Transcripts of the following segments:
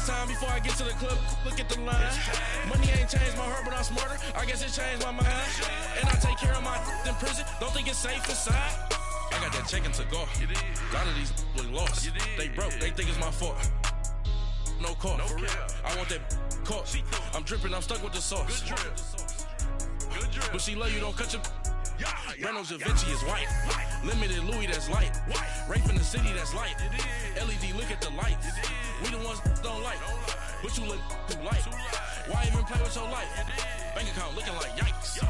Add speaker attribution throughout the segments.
Speaker 1: FaceTime before I get to the club, look at the line. Money ain't changed my heart, but I'm smarter. I guess it changed my mind. And I take care of my in prison. Don't think it's safe inside. I got that chicken to go. A lot of these look lost. They broke, they think it's my fault. No call, for real. I want that caught. I'm dripping, I'm stuck with the sauce. But she love you, don't cut your. Breno Javinci is white. Limited Louis, that's light. Rape in the city, that's light. LED, look at the lights. We the ones don't like. But you look too light. Why even play with your life? Bank account looking like yikes.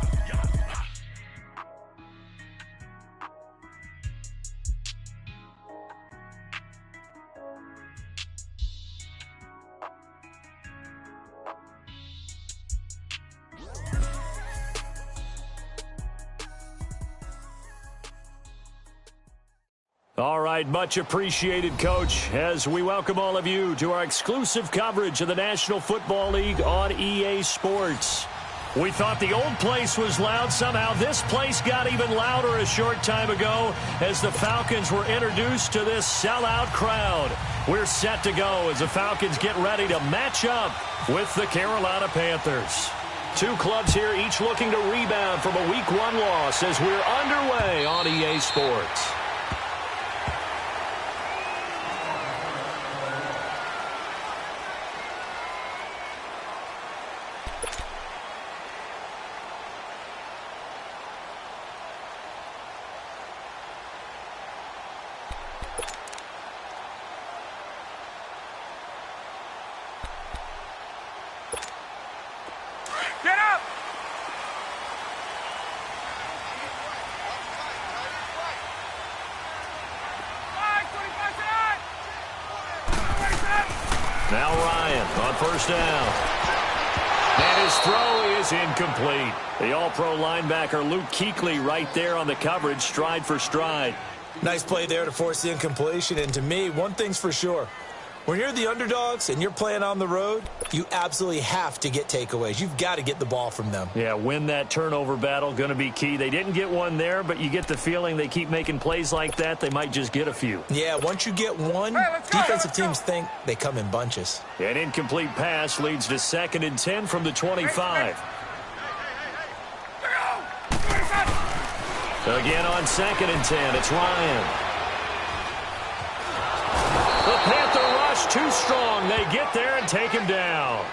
Speaker 2: All right, much appreciated, Coach, as we welcome all of you to our exclusive coverage of the National Football League on EA Sports. We thought the old place was loud. Somehow this place got even louder a short time ago as the Falcons were introduced to this sellout crowd. We're set to go as the Falcons get ready to match up with the Carolina Panthers. Two clubs here, each looking to rebound from a Week 1 loss as we're underway on EA Sports.
Speaker 3: Get up!
Speaker 2: Now Ryan on first down. And his throw is incomplete. The all-pro linebacker Luke Kuechly right there on the coverage, stride for stride.
Speaker 4: Nice play there to force the incompletion. And to me, one thing's for sure. When you're the underdogs and you're playing on the road, you absolutely have to get takeaways. You've got to get the ball from them.
Speaker 2: Yeah, win that turnover battle, going to be key. They didn't get one there, but you get the feeling they keep making plays like that, they might just get a few.
Speaker 4: Yeah, once you get one, defensive teams think they come in bunches.
Speaker 2: An incomplete pass leads to 2nd and 10 from the 25. Again on 2nd and 10, it's Ryan. The Panther rush too strong. They get there and take him down.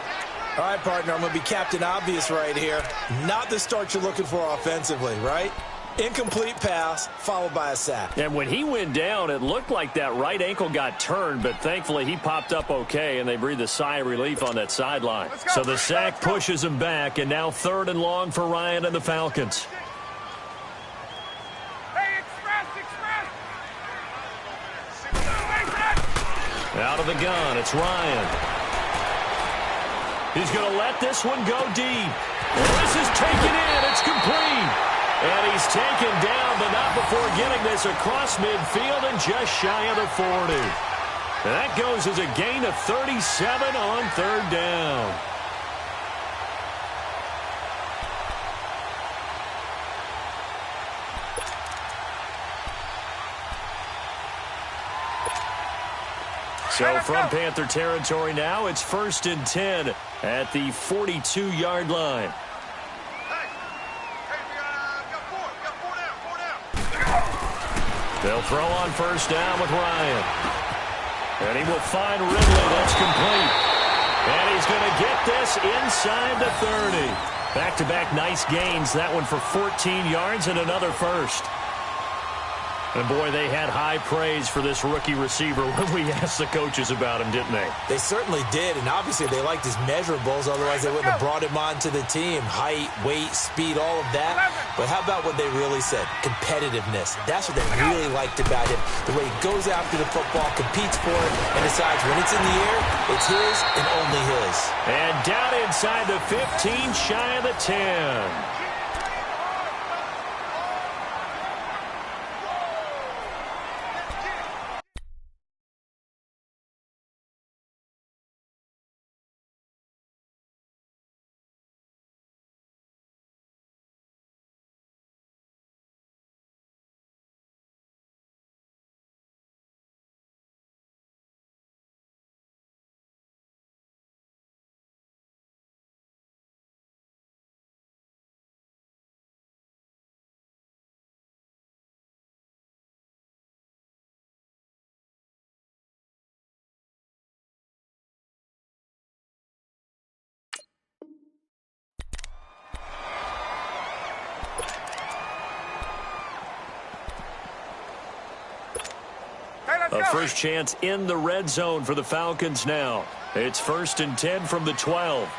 Speaker 4: All right, partner, I'm going to be Captain Obvious right here. Not the start you're looking for offensively, right? Incomplete pass followed by a sack.
Speaker 2: And when he went down, it looked like that right ankle got turned, but thankfully he popped up okay, and they breathed a sigh of relief on that sideline. So the sack pushes him back, and now 3rd and long for Ryan and the Falcons. Out of the gun, it's Ryan. He's going to let this one go deep. This is taken in. It's complete. And he's taken down, but not before getting this across midfield and just shy of the 40. And that goes as a gain of 37 on 3rd down. So from Panther territory now, it's 1st and 10 at the 42-yard line. They'll throw on first down with Ryan. And he will find Ridley. That's complete. And he's going to get this inside the 30. Back-to-back nice gains. That one for 14 yards and another first. And, boy, they had high praise for this rookie receiver when we asked the coaches about him, didn't they?
Speaker 4: They certainly did, and obviously they liked his measurables. Otherwise, they wouldn't have brought him onto the team. Height, weight, speed, all of that. But how about what they really said? Competitiveness. That's what they really liked about him. The way he goes after the football, competes for it, and decides when it's in the air, it's his and only his.
Speaker 2: And down inside the 15, shy of the 10. A first chance in the red zone for the Falcons now. It's 1st and 10 from the 12.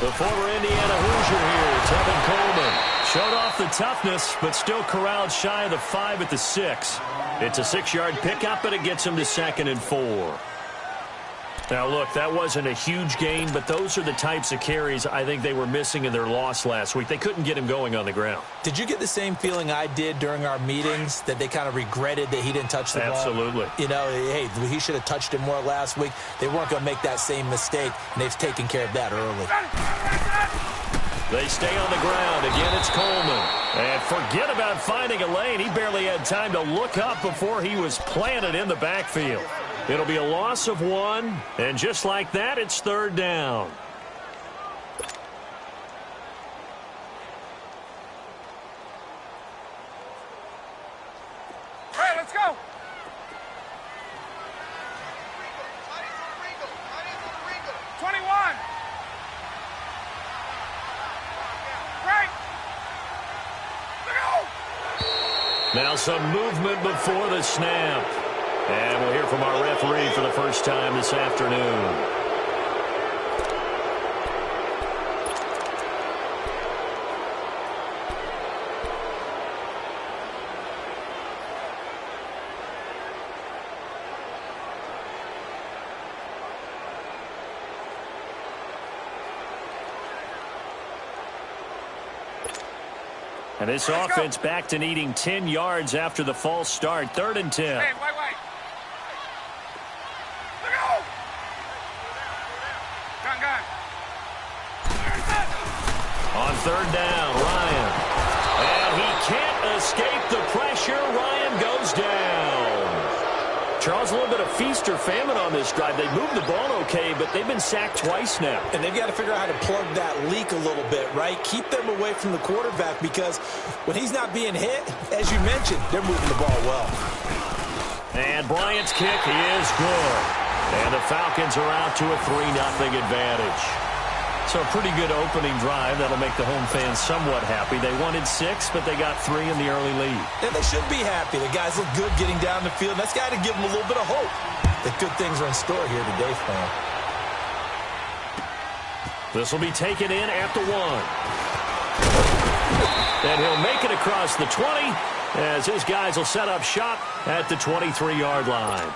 Speaker 2: The former Indiana Hoosier here, Tevin Coleman. Showed off the toughness, but still corralled shy of the 5 at the 6. It's a 6-yard pickup, and it gets him to 2nd and 4. Now, look, that wasn't a huge gain, but those are the types of carries I think they were missing in their loss last week. They couldn't get him going on the ground.
Speaker 4: Did you get the same feeling I did during our meetings, that they kind of regretted that he didn't touch the ball?
Speaker 2: Absolutely.
Speaker 4: You know, hey, he should have touched it more last week. They weren't going to make that same mistake, and they've taken care of that early.
Speaker 2: They stay on the ground. Again, it's Coleman. And forget about finding a lane. He barely had time to look up before he was planted in the backfield. It'll be a loss of 1, and just like that, it's 3rd down.
Speaker 3: All right, let's go.
Speaker 2: Now some movement before the snap. And we'll hear from our referee for the first time this afternoon. And this offense back to needing 10 yards after the false start. 3rd and 10.
Speaker 3: Hey, wait. Look out! Gun.
Speaker 2: On 3rd down, Ryan. And he can't escape the pressure. Ryan goes down. Charles, a little bit of feast or famine on this drive. They moved the ball okay, but they've been sacked twice now.
Speaker 4: And they've got to figure out how to plug that leak a little bit, right? Keep them away from the quarterback, because when he's not being hit, as you mentioned, they're moving the ball well.
Speaker 2: And Bryant's kick is good. And the Falcons are out to a 3-0 advantage. So a pretty good opening drive. That'll make the home fans somewhat happy. They wanted 6, but they got 3 in the early lead.
Speaker 4: And they should be happy. The guys look good getting down the field. That's got to give them a little bit of hope that good things are in store here today for them.
Speaker 2: This will be taken in at the 1. And he'll make it across the 20 as his guys will set up shop at the 23-yard line.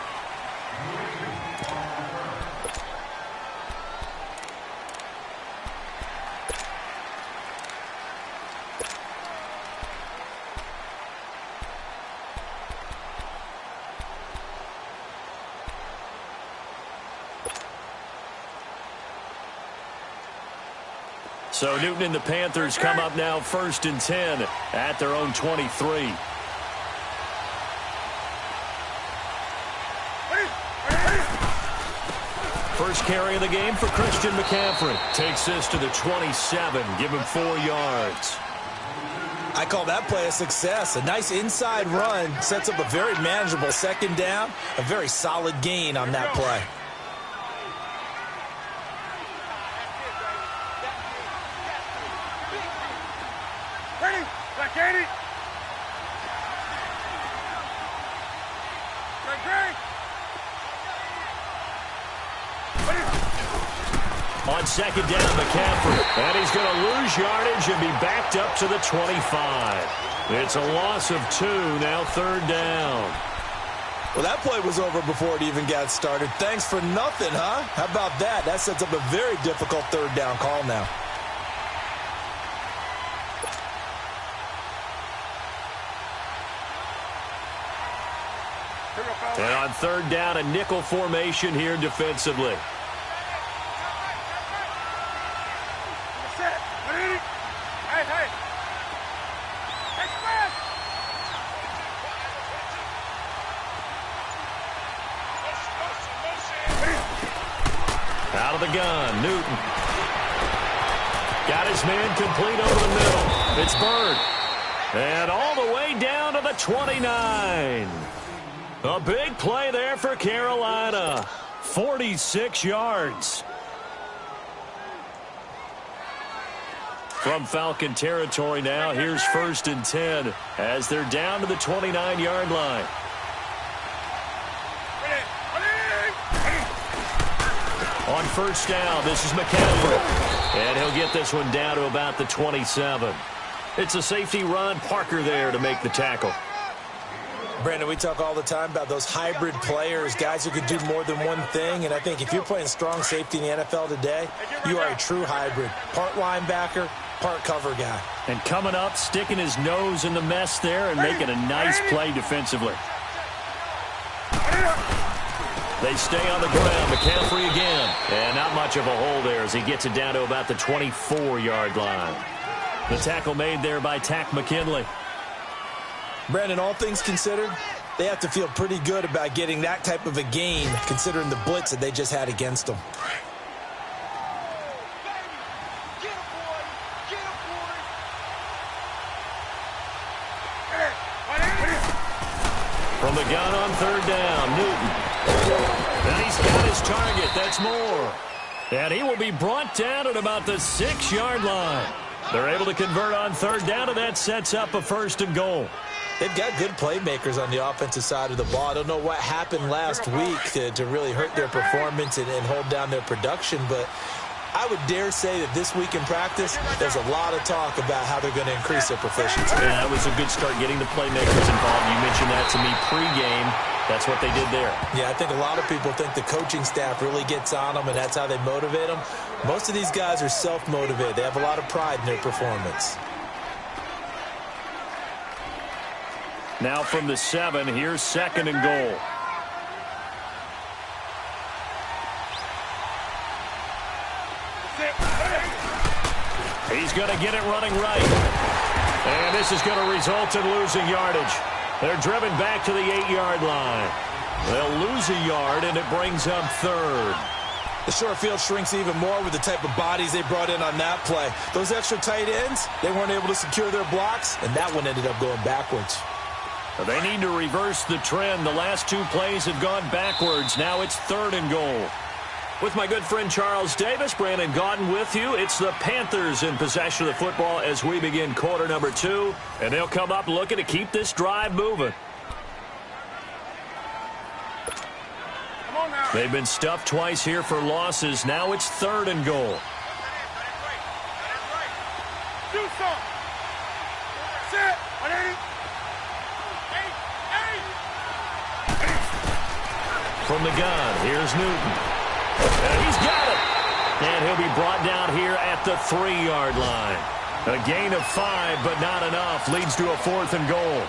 Speaker 2: So Newton and the Panthers come up now 1st and 10 at their own 23. First carry of the game for Christian McCaffrey. Takes this to the 27, give him 4 yards.
Speaker 4: I call that play a success. A nice inside run sets up a very manageable 2nd down. A very solid gain on that play.
Speaker 3: Katie.
Speaker 2: On 2nd down, McCaffrey. And he's going to lose yardage and be backed up to the 25. It's a loss of 2, now 3rd down.
Speaker 4: Well, that play was over before it even got started. Thanks for nothing, huh? How about that? That sets up a very difficult 3rd down call now.
Speaker 2: And on 3rd down, a nickel formation here defensively. Out of the gun, Newton. Got his man complete over the middle. It's Bird. And all the way down to the 29. A big play there for Carolina. 46 yards. From Falcon territory now, here's 1st and 10 as they're down to the 29-yard line. On 1st down, this is McCaffrey. And he'll get this one down to about the 27. It's a safety run. Parker there to make the tackle.
Speaker 4: Brandon, we talk all the time about those hybrid players, guys who can do more than one thing. And I think if you're playing strong safety in the NFL today, you are a true hybrid. Part linebacker, part cover guy.
Speaker 2: And coming up, sticking his nose in the mess there and making a nice play defensively. They stay on the ground. McCaffrey again. And not much of a hole there as he gets it down to about the 24-yard line. The tackle made there by Tack McKinley.
Speaker 4: Brandon, all things considered, they have to feel pretty good about getting that type of a gain considering the blitz that they just had against them.
Speaker 2: From the gun on 3rd down, Newton. And he's got his target. That's Moore. And he will be brought down at about the 6-yard line. They're able to convert on 3rd down, and that sets up a 1st and goal.
Speaker 4: They've got good playmakers on the offensive side of the ball. I don't know what happened last week to really hurt their performance and hold down their production, but I would dare say that this week in practice, there's a lot of talk about how they're going to increase their proficiency.
Speaker 2: Yeah, that was a good start getting the playmakers involved. You mentioned that to me pregame. That's what they did there.
Speaker 4: Yeah, I think a lot of people think the coaching staff really gets on them, and that's how they motivate them. Most of these guys are self-motivated. They have a lot of pride in their performance.
Speaker 2: Now from the 7, here's 2nd and goal. He's going to get it running right. And this is going to result in losing yardage. They're driven back to the 8-yard line. They'll lose a yard, and it brings up 3rd.
Speaker 4: The short field shrinks even more with the type of bodies they brought in on that play. Those extra tight ends, they weren't able to secure their blocks, and that one ended up going backwards.
Speaker 2: They need to reverse the trend. The last 2 plays have gone backwards. Now it's 3rd and goal. With my good friend Charles Davis, Brandon Gaudin with you. It's the Panthers in possession of the football as we begin quarter number 2. And they'll come up looking to keep this drive moving. They've been stuffed twice here for losses. Now it's 3rd and goal. From the gun, here's Newton. And he's got it. And he'll be brought down here at the 3-yard line. A gain of 5, but not enough. Leads to a 4th and goal.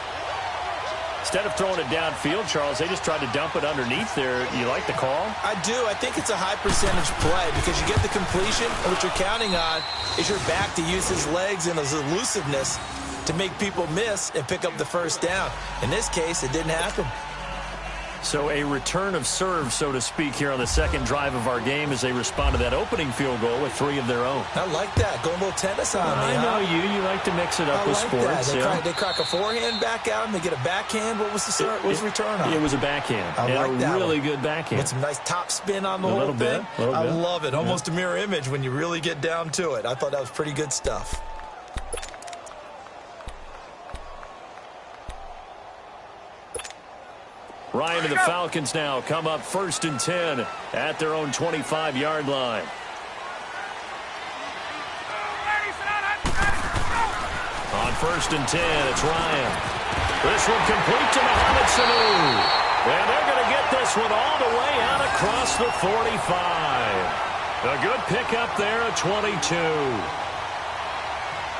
Speaker 2: Instead of throwing it downfield, Charles, they just tried to dump it underneath there. You like the call?
Speaker 4: I do. I think it's a high percentage play because you get the completion, and what you're counting on is your back to use his legs and his elusiveness to make people miss and pick up the 1st down. In this case, it didn't happen.
Speaker 2: So a return of serve, so to speak, here on the 2nd drive of our game as they respond to that opening field goal with 3 of their own.
Speaker 4: I like that. Going a little tennis on me,
Speaker 2: I know you. You like to mix it up with sports.
Speaker 4: They crack a forehand back out and they get a backhand. What was the return on?
Speaker 2: It was a backhand.
Speaker 4: I like that.
Speaker 2: A really good backhand.
Speaker 4: With some nice top spin on the whole thing. I love it. Almost a mirror image when you really get down to it. I thought that was pretty good stuff.
Speaker 2: Ryan and the Falcons now come up 1st and 10 at their own 25-yard line. On 1st and 10, it's Ryan. This one complete to Mohamed Sanu. And they're going to get this one all the way out across the 45. A good pickup there at 22.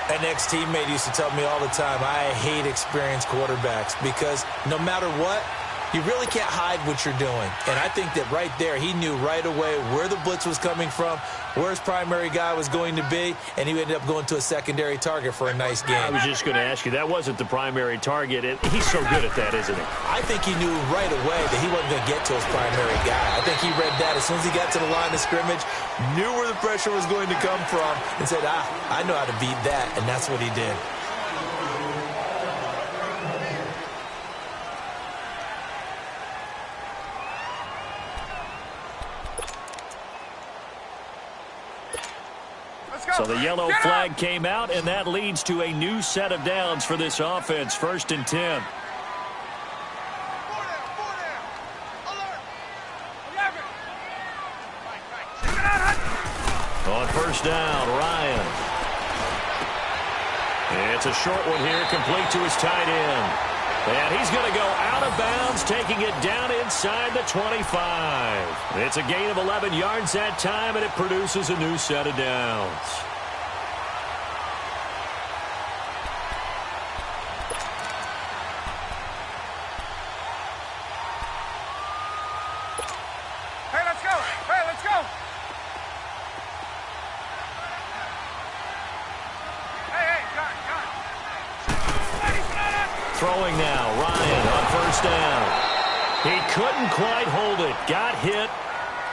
Speaker 4: An ex-teammate used to tell me all the time, I hate experienced quarterbacks because no matter what, you really can't hide what you're doing. And I think that right there, he knew right away where the blitz was coming from, where his primary guy was going to be, and he ended up going to a secondary target for a nice game.
Speaker 2: I was just going to ask you, that wasn't the primary target. He's so good at that, isn't he?
Speaker 4: I think he knew right away that he wasn't going to get to his primary guy. I think he read that as soon as he got to the line of scrimmage, knew where the pressure was going to come from, and said, I know how to beat that, and that's what he did.
Speaker 2: So the yellow flag came out, and that leads to a new set of downs for this offense. 1st and 10. On 1st down, Ryan. It's a short one here, complete to his tight end. And he's going to go out of bounds, taking it down inside the 25. It's a gain of 11 yards that time, and it produces a new set of downs.
Speaker 3: Hey, let's go! Hey, let's go!
Speaker 2: Throwing now, Ryan on 1st down. He couldn't quite hold it. Got hit.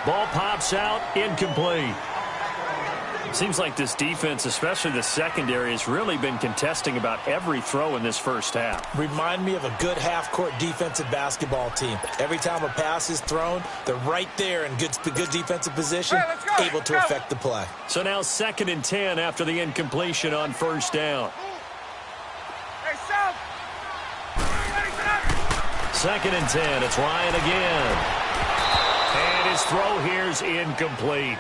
Speaker 2: Ball pops out, incomplete. Seems like this defense, especially the secondary, has really been contesting about every throw in this first half.
Speaker 4: Remind me of a good half-court defensive basketball team. Every time a pass is thrown, they're right there in good defensive position, able to affect the play.
Speaker 2: So now 2nd and 10 after the incompletion on 1st down. 2nd and 10. It's Ryan again. And his throw here's incomplete.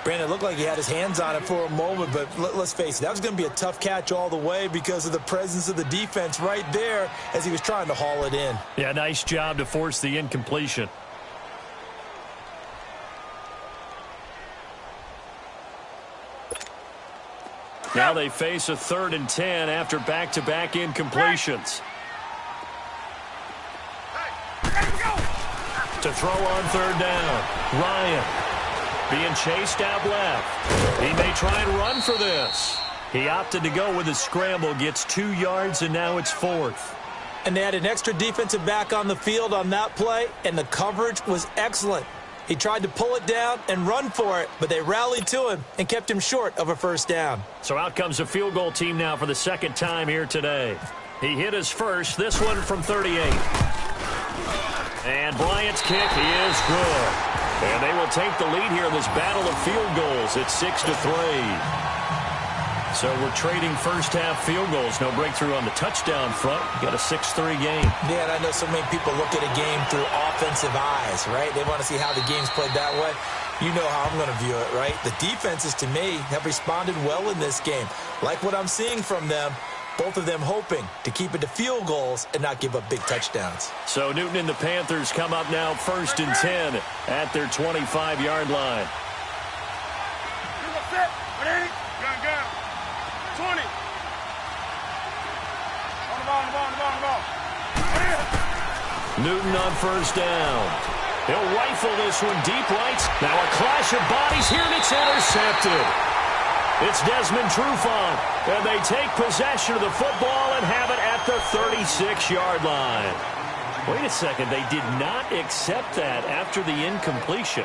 Speaker 4: Brandon, it looked like he had his hands on it for a moment, but let's face it, that was going to be a tough catch all the way because of the presence of the defense right there as he was trying to haul it in.
Speaker 2: Yeah, nice job to force the incompletion. Now they face a 3rd and 10 after back-to-back incompletions. To throw on 3rd down, Ryan being chased out left. He may try and run for this. He opted to go with a scramble, gets 2 yards, and now it's 4th.
Speaker 4: And they had an extra defensive back on the field on that play, and the coverage was excellent. He tried to pull it down and run for it, but they rallied to him and kept him short of a 1st down.
Speaker 2: So out comes a field goal team now for the 2nd time here today. He hit his first, this one from 38. And Bryant's kick is good. And they will take the lead here in this battle of field goals. It's 6-3. So we're trading first half field goals. No breakthrough on the touchdown front. Got a 6-3 game.
Speaker 4: Yeah, and I know so many people look at a game through offensive eyes, right? They want to see how the game's played that way. You know how I'm going to view it, right? The defenses, to me, have responded well in this game. Like what I'm seeing from them. Both of them hoping to keep it to field goals and not give up big touchdowns.
Speaker 2: So Newton and the Panthers come up now 1st and 10 at their 25-yard line.
Speaker 3: 20.
Speaker 2: Newton on 1st down. He'll rifle this one deep right. Now a clash of bodies here, and it's intercepted. It's Desmond Trufant, and they take possession of the football and have it at the 36-yard line. Wait a second, they did not accept that after the incompletion.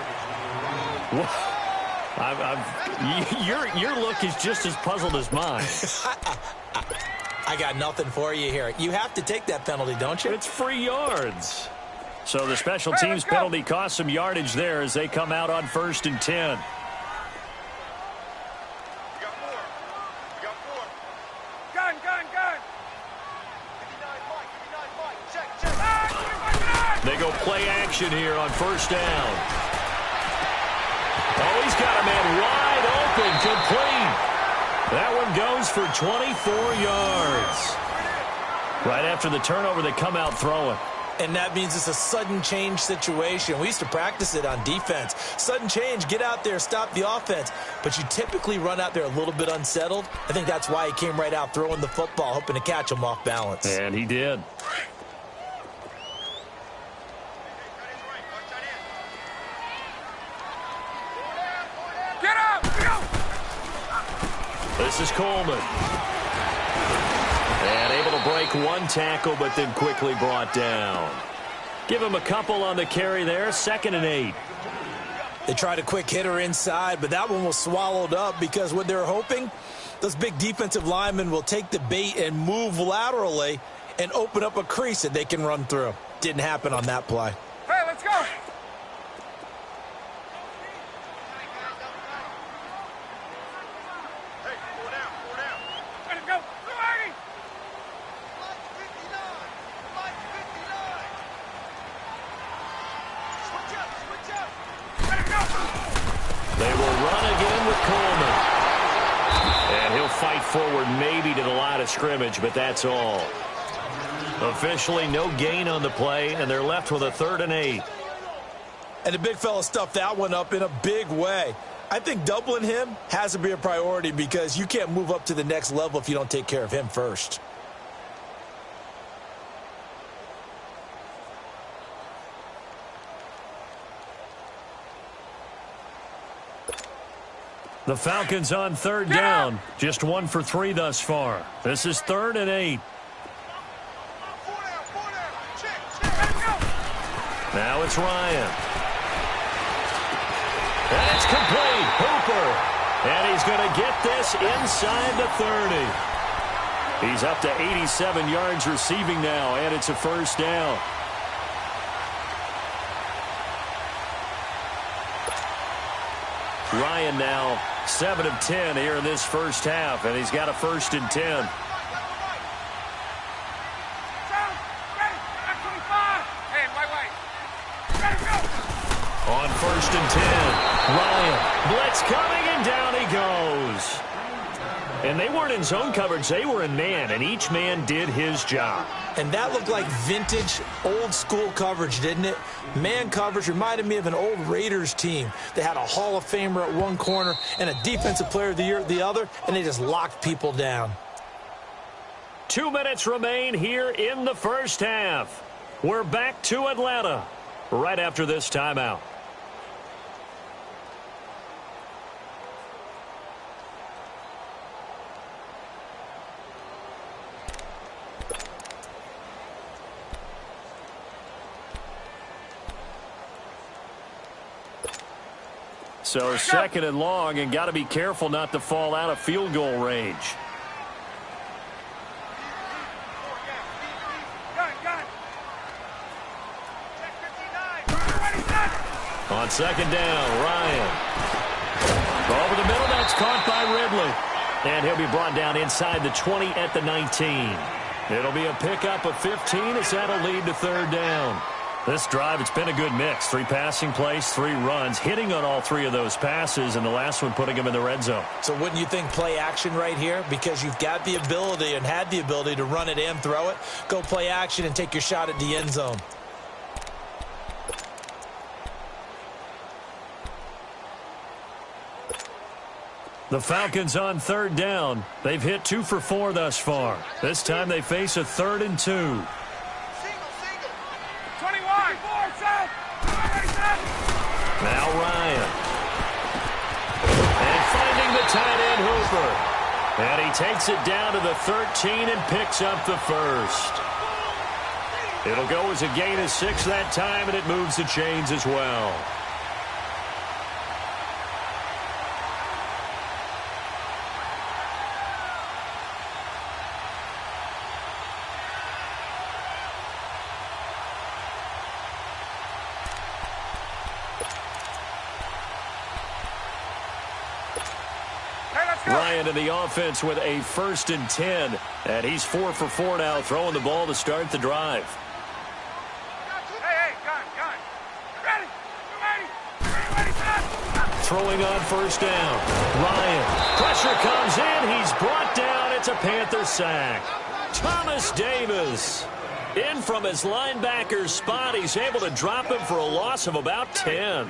Speaker 2: Your look is just as puzzled as mine.
Speaker 4: I got nothing for you here. You have to take that penalty, don't you?
Speaker 2: It's free yards. So the special teams penalty cost some yardage there as they come out on 1st and 10. They go play action here on 1st down. Oh, he's got a man wide open, complete. That one goes for 24 yards. Right after the turnover, they come out throwing.
Speaker 4: And that means it's a sudden change situation. We used to practice it on defense. Sudden change, get out there, stop the offense. But you typically run out there a little bit unsettled. I think that's why he came right out throwing the football, hoping to catch him off balance.
Speaker 2: And he did.
Speaker 3: Get up! Go!
Speaker 2: This is Coleman. And able to break one tackle, but then quickly brought down. Give him a couple on the carry there. 2nd and 8.
Speaker 4: They tried a quick hitter inside, but that one was swallowed up because what they're hoping, those big defensive linemen will take the bait and move laterally and open up a crease that they can run through. Didn't happen on that play.
Speaker 3: Hey, let's go!
Speaker 2: forward maybe to the line of scrimmage, but that's all. Officially no gain on the play, and they're left with a 3rd and 8.
Speaker 4: And the big fella stuffed that one up in a big way. I think doubling him has to be a priority because you can't move up to the next level if you don't take care of him first.
Speaker 2: The Falcons on 3rd down. Just 1 for 3 thus far. This is 3rd and 8. Now it's Ryan. And it's complete. Hooper. And he's going to get this inside the 30. He's up to 87 yards receiving now, and it's a 1st down. Ryan now 7 of 10 here in this first half, and he's got a 1st and 10. On 1st and 10, Ryan, blitz coming, and down he goes. And they weren't in zone coverage, they were in man, and each man did his job.
Speaker 4: And that looked like vintage, old-school coverage, didn't it? Man coverage reminded me of an old Raiders team. They had a Hall of Famer at one corner and a Defensive Player of the Year at the other, and they just locked people down.
Speaker 2: 2 minutes remain here in the first half. We're back to Atlanta right after this timeout. So 2nd and long, and got to be careful not to fall out of field goal range. On 2nd down, Ryan. Over the middle, that's caught by Ridley. And he'll be brought down inside the 20 at the 19. It'll be a pickup of 15 as that'll lead to 3rd down. This drive, it's been a good mix. 3 passing plays, 3 runs, hitting on all 3 of those passes, and the last one putting him in the red zone.
Speaker 4: So wouldn't you think play action right here? Because you've got the ability and had the ability to run it and throw it. Go play action and take your shot at the end zone.
Speaker 2: The Falcons on 3rd down. They've hit 2 for 4 thus far. This time they face a 3rd and 2.
Speaker 3: 21.
Speaker 2: Now Ryan. And finding the tight end Hooper. And he takes it down to the 13 and picks up the 1st. It'll go as a gain of 6 that time, and it moves the chains as well. Ryan in the offense with a 1st and 10. And he's 4 for 4 now, throwing the ball to start the drive.
Speaker 3: Hey, gun. Ready,
Speaker 2: Throwing on 1st down. Ryan. Pressure comes in. He's brought down. It's a Panther sack. Thomas Davis. In from his linebacker's spot. He's able to drop him for a loss of about 10.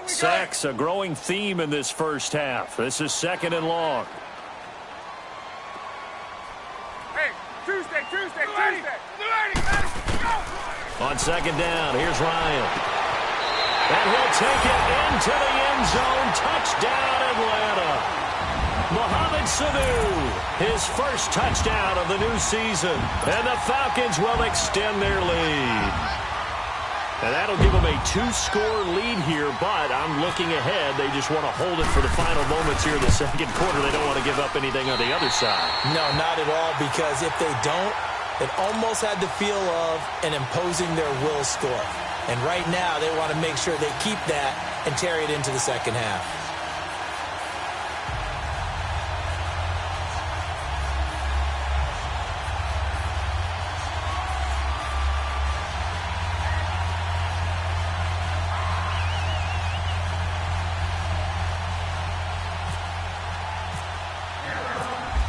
Speaker 2: Sacks, a growing theme in this first half. This is 2nd and long.
Speaker 3: Hey, Tuesday.
Speaker 2: On 2nd down, here's Ryan. And he'll take it into the end zone. Touchdown, Atlanta. Mohamed Sanu, his first touchdown of the new season. And the Falcons will extend their lead. And that'll give them a 2-score lead here, but I'm looking ahead. They just want to hold it for the final moments here in the 2nd quarter. They don't want to give up anything on the other side.
Speaker 4: No, not at all, because if they don't, it almost had the feel of an imposing their will score. And right now, they want to make sure they keep that and carry it into the 2nd half.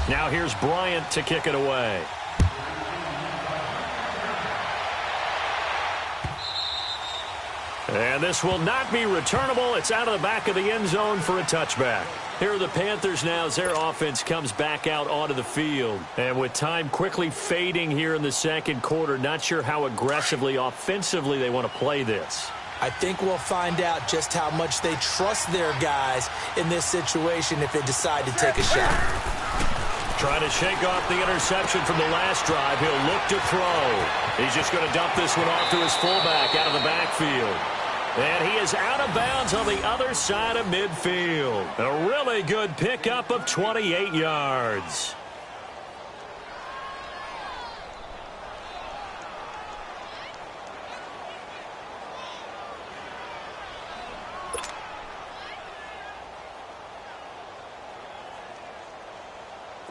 Speaker 2: Now here's Bryant to kick it away. And this will not be returnable. It's out of the back of the end zone for a touchback. Here are the Panthers now as their offense comes back out onto the field. And with time quickly fading here in the second quarter, not sure how aggressively, offensively they want to play this.
Speaker 4: I think we'll find out just how much they trust their guys in this situation if they decide to take a shot.
Speaker 2: Trying to shake off the interception from the last drive. He'll look to throw. He's just going to dump this one off to his fullback out of the backfield. And he is out of bounds on the other side of midfield. A really good pickup of 28 yards.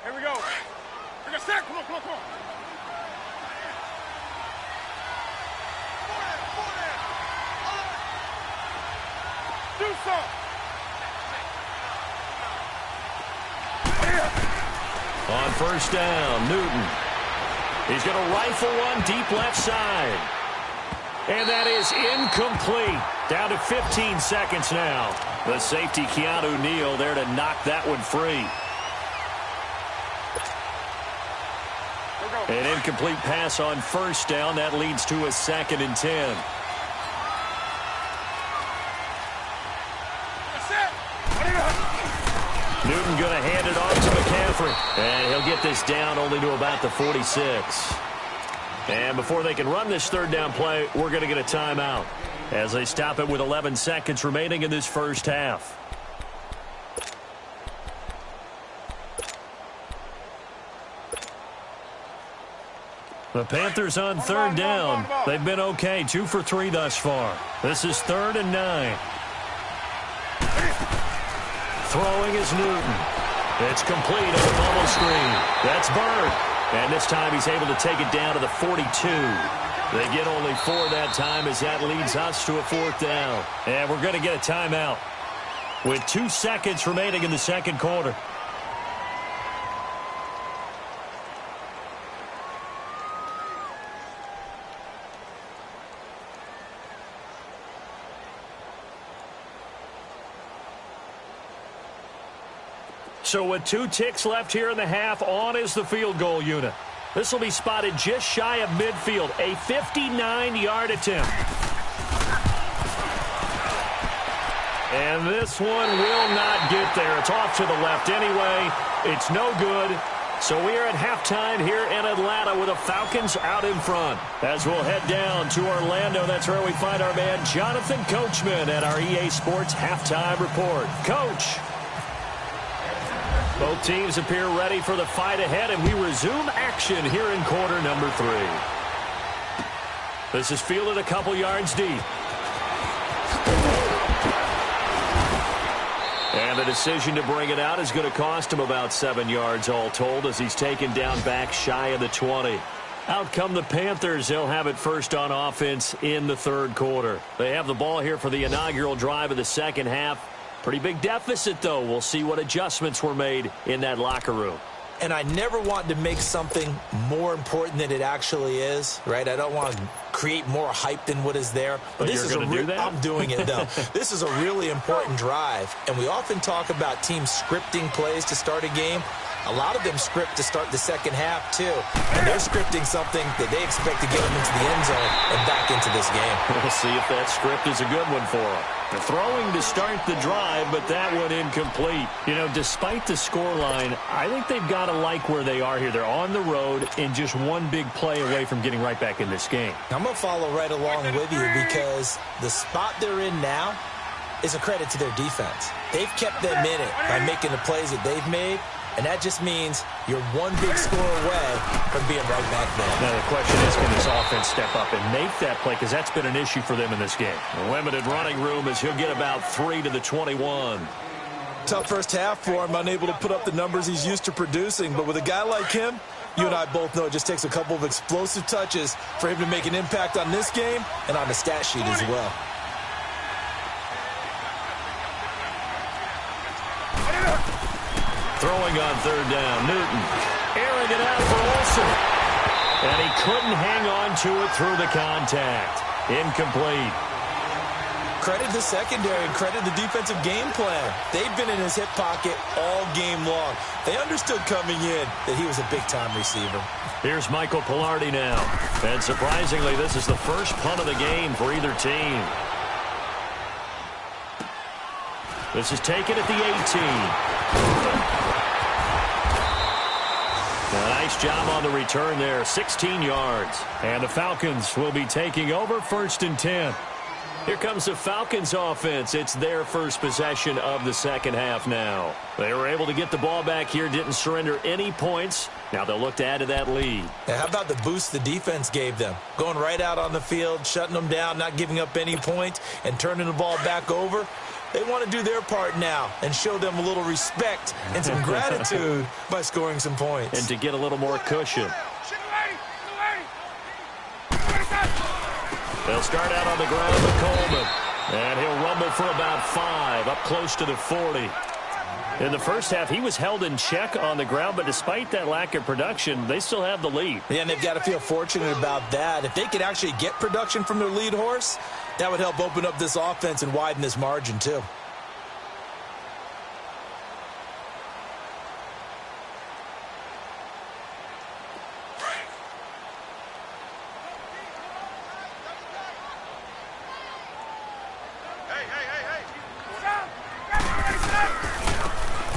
Speaker 3: Here we go. We're gonna start. Come on, come on, come on. Do something.
Speaker 2: On first down, Newton. He's going to rifle one deep left side. And that is incomplete. Down to 15 seconds now. The safety, Keanu Neal, there to knock that one free. An incomplete pass on first down. That leads to a 2nd and 10. Newton going to hand it off to McCaffrey. And he'll get this down only to about the 46. And before they can run this third down play, we're going to get a timeout as they stop it with 11 seconds remaining in this first half. The Panthers on third down. They've been okay, 2 for 3 thus far. This is 3rd and 9. Throwing is Newton. It's complete on the bubble screen. That's Bird. And this time he's able to take it down to the 42. They get only 4 that time as that leads us to a 4th down. And we're going to get a timeout with 2 seconds remaining in the second quarter. So with 2 ticks left here in the half, on is the field goal unit. This will be spotted just shy of midfield, a 59-yard attempt. And this one will not get there. It's off to the left anyway. It's no good. So we are at halftime here in Atlanta with the Falcons out in front. As we'll head down to Orlando, that's where we find our man Jonathan Coachman at our EA Sports Halftime Report. Coach. Both teams appear ready for the fight ahead, and we resume action here in quarter number 3. This is fielded a couple yards deep. And the decision to bring it out is going to cost him about 7 yards all told as he's taken down back shy of the 20. Out come the Panthers. They'll have it first on offense in the third quarter. They have the ball here for the inaugural drive of the second half. Pretty big deficit, though. We'll see what adjustments were made in that locker room.
Speaker 4: And I never want to make something more important than it actually is, right? I don't want to create more hype than what is there.
Speaker 2: But this is going to do that?
Speaker 4: I'm doing it, though. This is a really important drive. And we often talk about teams scripting plays to start a game. A lot of them script to start the second half, too. And they're scripting something that they expect to get them into the end zone and back into this game.
Speaker 2: We'll see if that script is a good one for them. The throwing to start the drive, but that one incomplete. You know, despite the scoreline, I think they've got to like where they are here. They're on the road and just one big play away from getting right back in this game.
Speaker 4: I'm going to follow right along with you because the spot they're in now is a credit to their defense. They've kept them in it by making the plays that they've made. And that just means you're one big score away from being right back there.
Speaker 2: Now the question is, can this offense step up and make that play? Because that's been an issue for them in this game. Limited running room as he'll get about 3 to the 21.
Speaker 5: Tough first half for him, unable to put up the numbers he's used to producing. But with a guy like him, you and I both know it just takes a couple of explosive touches for him to make an impact on this game and on the stat sheet as well.
Speaker 2: Throwing on third down, Newton. Airing it out for Olsen. And he couldn't hang on to it through the contact. Incomplete.
Speaker 5: Credit the secondary and credit the defensive game plan. They've been in his hip pocket all game long. They understood coming in that he was a big-time receiver.
Speaker 2: Here's Michael Pilardi now. And surprisingly, this is the first punt of the game for either team. This is taken at the 18. A nice job on the return there, 16 yards. And the Falcons will be taking over 1st and 10. Here comes the Falcons offense. It's their first possession of the second half now. They were able to get the ball back here, didn't surrender any points. Now they'll look to add to that lead.
Speaker 5: Now, how about the boost the defense gave them? Going right out on the field, shutting them down, not giving up any points, and turning the ball back over. They want to do their part now and show them a little respect and some gratitude by scoring some points.
Speaker 2: And to get a little more cushion. They'll start out on the ground with Coleman. And he'll rumble for about 5, up close to the 40. In the first half, he was held in check on the ground, but despite that lack of production, they still have the lead.
Speaker 5: Yeah, and they've got to feel fortunate about that. If they could actually get production from their lead horse, that would help open up this offense and widen this margin, too.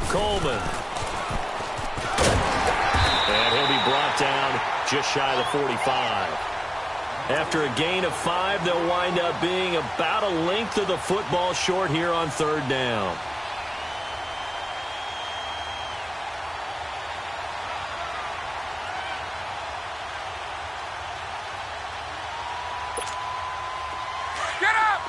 Speaker 2: Coleman. And he'll be brought down just shy of the 45. After a gain of 5, they'll wind up being about a length of the football short here on third down.
Speaker 3: Get up!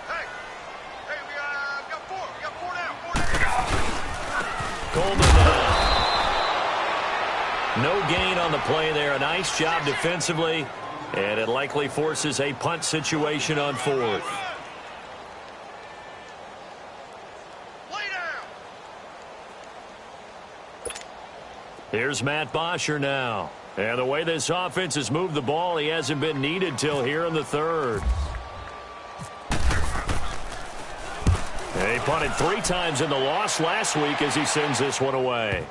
Speaker 3: Hey, we got 4. We got 4 down.
Speaker 2: Coleman down. No gain on the play there. A nice job defensively. And it likely forces a punt situation on 4th. Here's Matt Bosher now. And the way this offense has moved the ball, he hasn't been needed till here in the 3rd. And he punted 3 times in the loss last week as he sends this one away.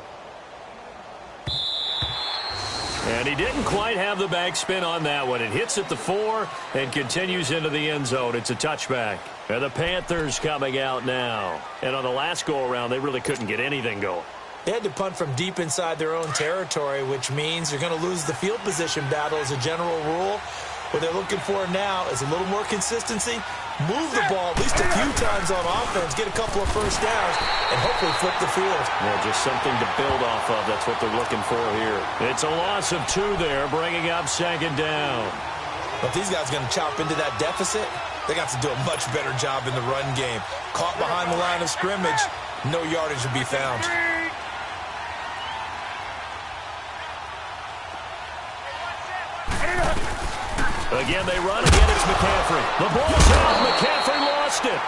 Speaker 2: And he didn't quite have the backspin on that one. It hits at the 4 and continues into the end zone. It's a touchback. And the Panthers coming out now. And on the last go-around, they really couldn't get anything going.
Speaker 5: They had to punt from deep inside their own territory, which means you're going to lose the field position battle as a general rule. What they're looking for now is a little more consistency, move the ball at least a few times on offense, get a couple of first downs, and hopefully flip the field.
Speaker 2: Well, just something to build off of. That's what they're looking for here. It's a loss of 2 there, bringing up 2nd down.
Speaker 5: But these guys are going to chop into that deficit. They got to do a much better job in the run game. Caught behind the line of scrimmage, no yardage to be found.
Speaker 2: Again, they run. Again, it's McCaffrey. The ball's out. McCaffrey lost it.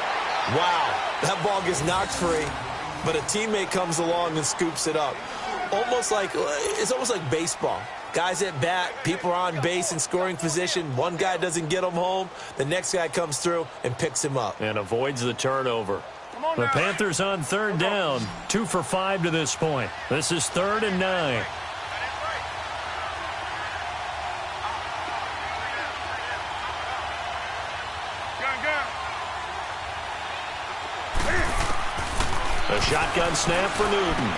Speaker 5: Wow, that ball gets knocked free, but a teammate comes along and scoops it up. It's almost like baseball. Guys at bat, people are on base in scoring position. One guy doesn't get him home. The next guy comes through and picks him up.
Speaker 2: And avoids the turnover. The Panthers on 3rd down. 2 for 5 to this point. This is 3rd and 9. A shotgun snap for Newton.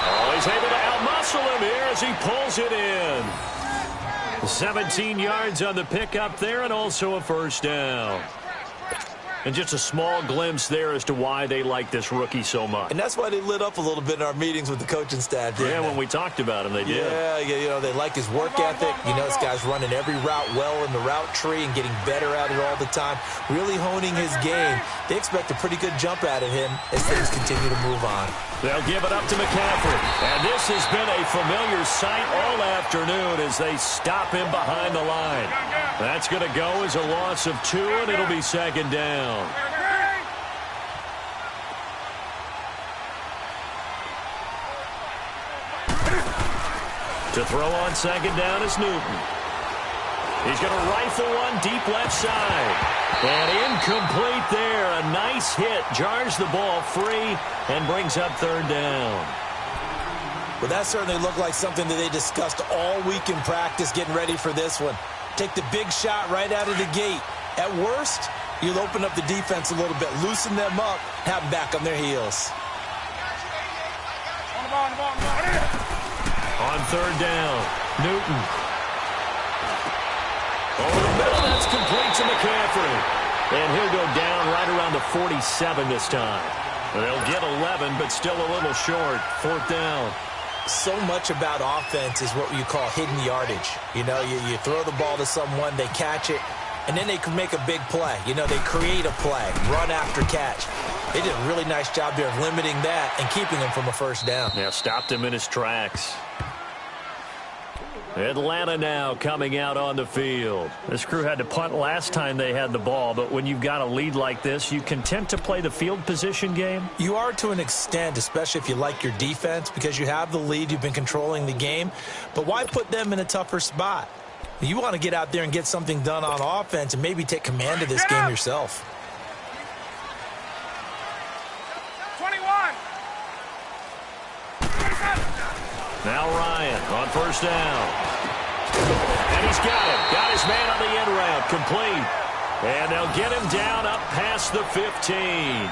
Speaker 2: Oh, he's able to outmuscle him here as he pulls it in. 17 yards on the pickup there and also a first down. And just a small glimpse there as to why they like this rookie so much.
Speaker 5: And that's why they lit up a little bit in our meetings with the coaching staff.
Speaker 2: Yeah, when we talked about him, they did.
Speaker 5: Yeah, you know, they like his work ethic. You know, this guy's running every route well in the route tree and getting better at it all the time, really honing his game. They expect a pretty good jump out of him as things continue to move on.
Speaker 2: They'll give it up to McCaffrey. And this has been a familiar sight all afternoon as they stop him behind the line. That's going to go as a loss of 2, and it'll be second down. To throw on second down is Newton. He's going to rifle one deep left side. And incomplete there. A nice hit. Jars the ball free and brings up third down.
Speaker 5: Well, that certainly looked like something that they discussed all week in practice getting ready for this one. Take the big shot right out of the gate. At worst, you'll open up the defense a little bit, loosen them up, have them back on their heels.
Speaker 2: On third down, Newton. Over the middle, that's complete to McCaffrey. And he'll go down right around the 47 this time. They'll get 11, but still a little short. Fourth down.
Speaker 5: So much about offense is what you call hidden yardage. You know, you throw the ball to someone, they catch it, and then they can make a big play. You know, they create a play, run after catch. They did a really nice job there of limiting that and keeping him from a first down.
Speaker 2: Yeah, stopped him in his tracks. Atlanta now coming out on the field. This crew had to punt last time they had the ball, but when you've got a lead like this, you content to play the field position game?
Speaker 5: You are to an extent, especially if you like your defense, because you have the lead, you've been controlling the game. But why put them in a tougher spot? You want to get out there and get something done on offense and maybe take command of this game yourself.
Speaker 3: 21.
Speaker 2: Now Ryan on first down. And he's got it. Got his man on the end route. Complete. And they'll get him down up past the 15.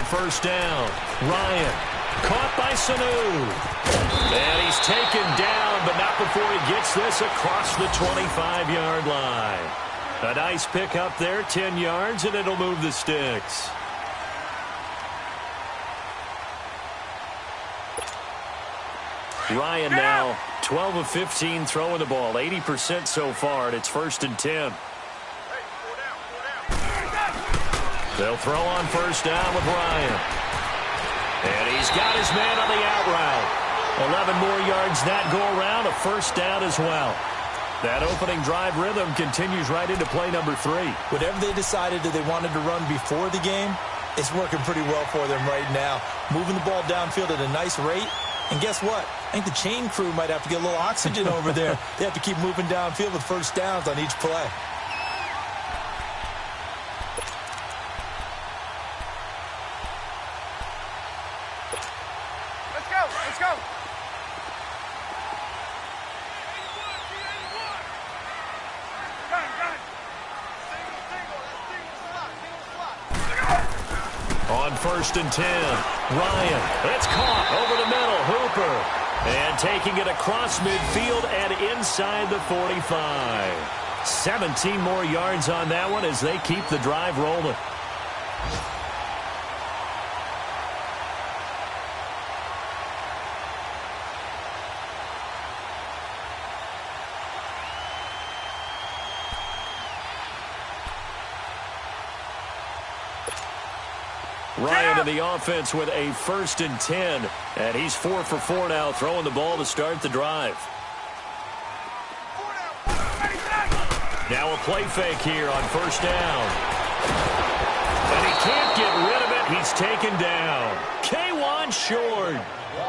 Speaker 2: First down, Ryan, caught by Sanu. And he's taken down, but not before he gets this across the 25-yard line. A nice pick up there, 10 yards, and it'll move the sticks. Ryan now, 12 of 15 throwing the ball, 80% so far, and it's first and 10. They'll throw on first down with Ryan. And he's got his man on the out route. 11 more yards that go around, a first down as well. That opening drive rhythm continues right into play number 3.
Speaker 5: Whatever they decided that they wanted to run before the game, it's working pretty well for them right now. Moving the ball downfield at a nice rate. And guess what? I think the chain crew might have to get a little oxygen over there. They have to keep moving downfield with first downs on each play.
Speaker 3: Let's go.
Speaker 2: On first and 10, Ryan. It's caught over the middle. Hooper. And taking it across midfield and inside the 45. 17 more yards on that one as they keep the drive rolling. Ryan in the offense with a first and 10. And he's 4 for 4 now, throwing the ball to start the drive. Now a play fake here on first down. And he can't get rid of it. He's taken down. K1 short.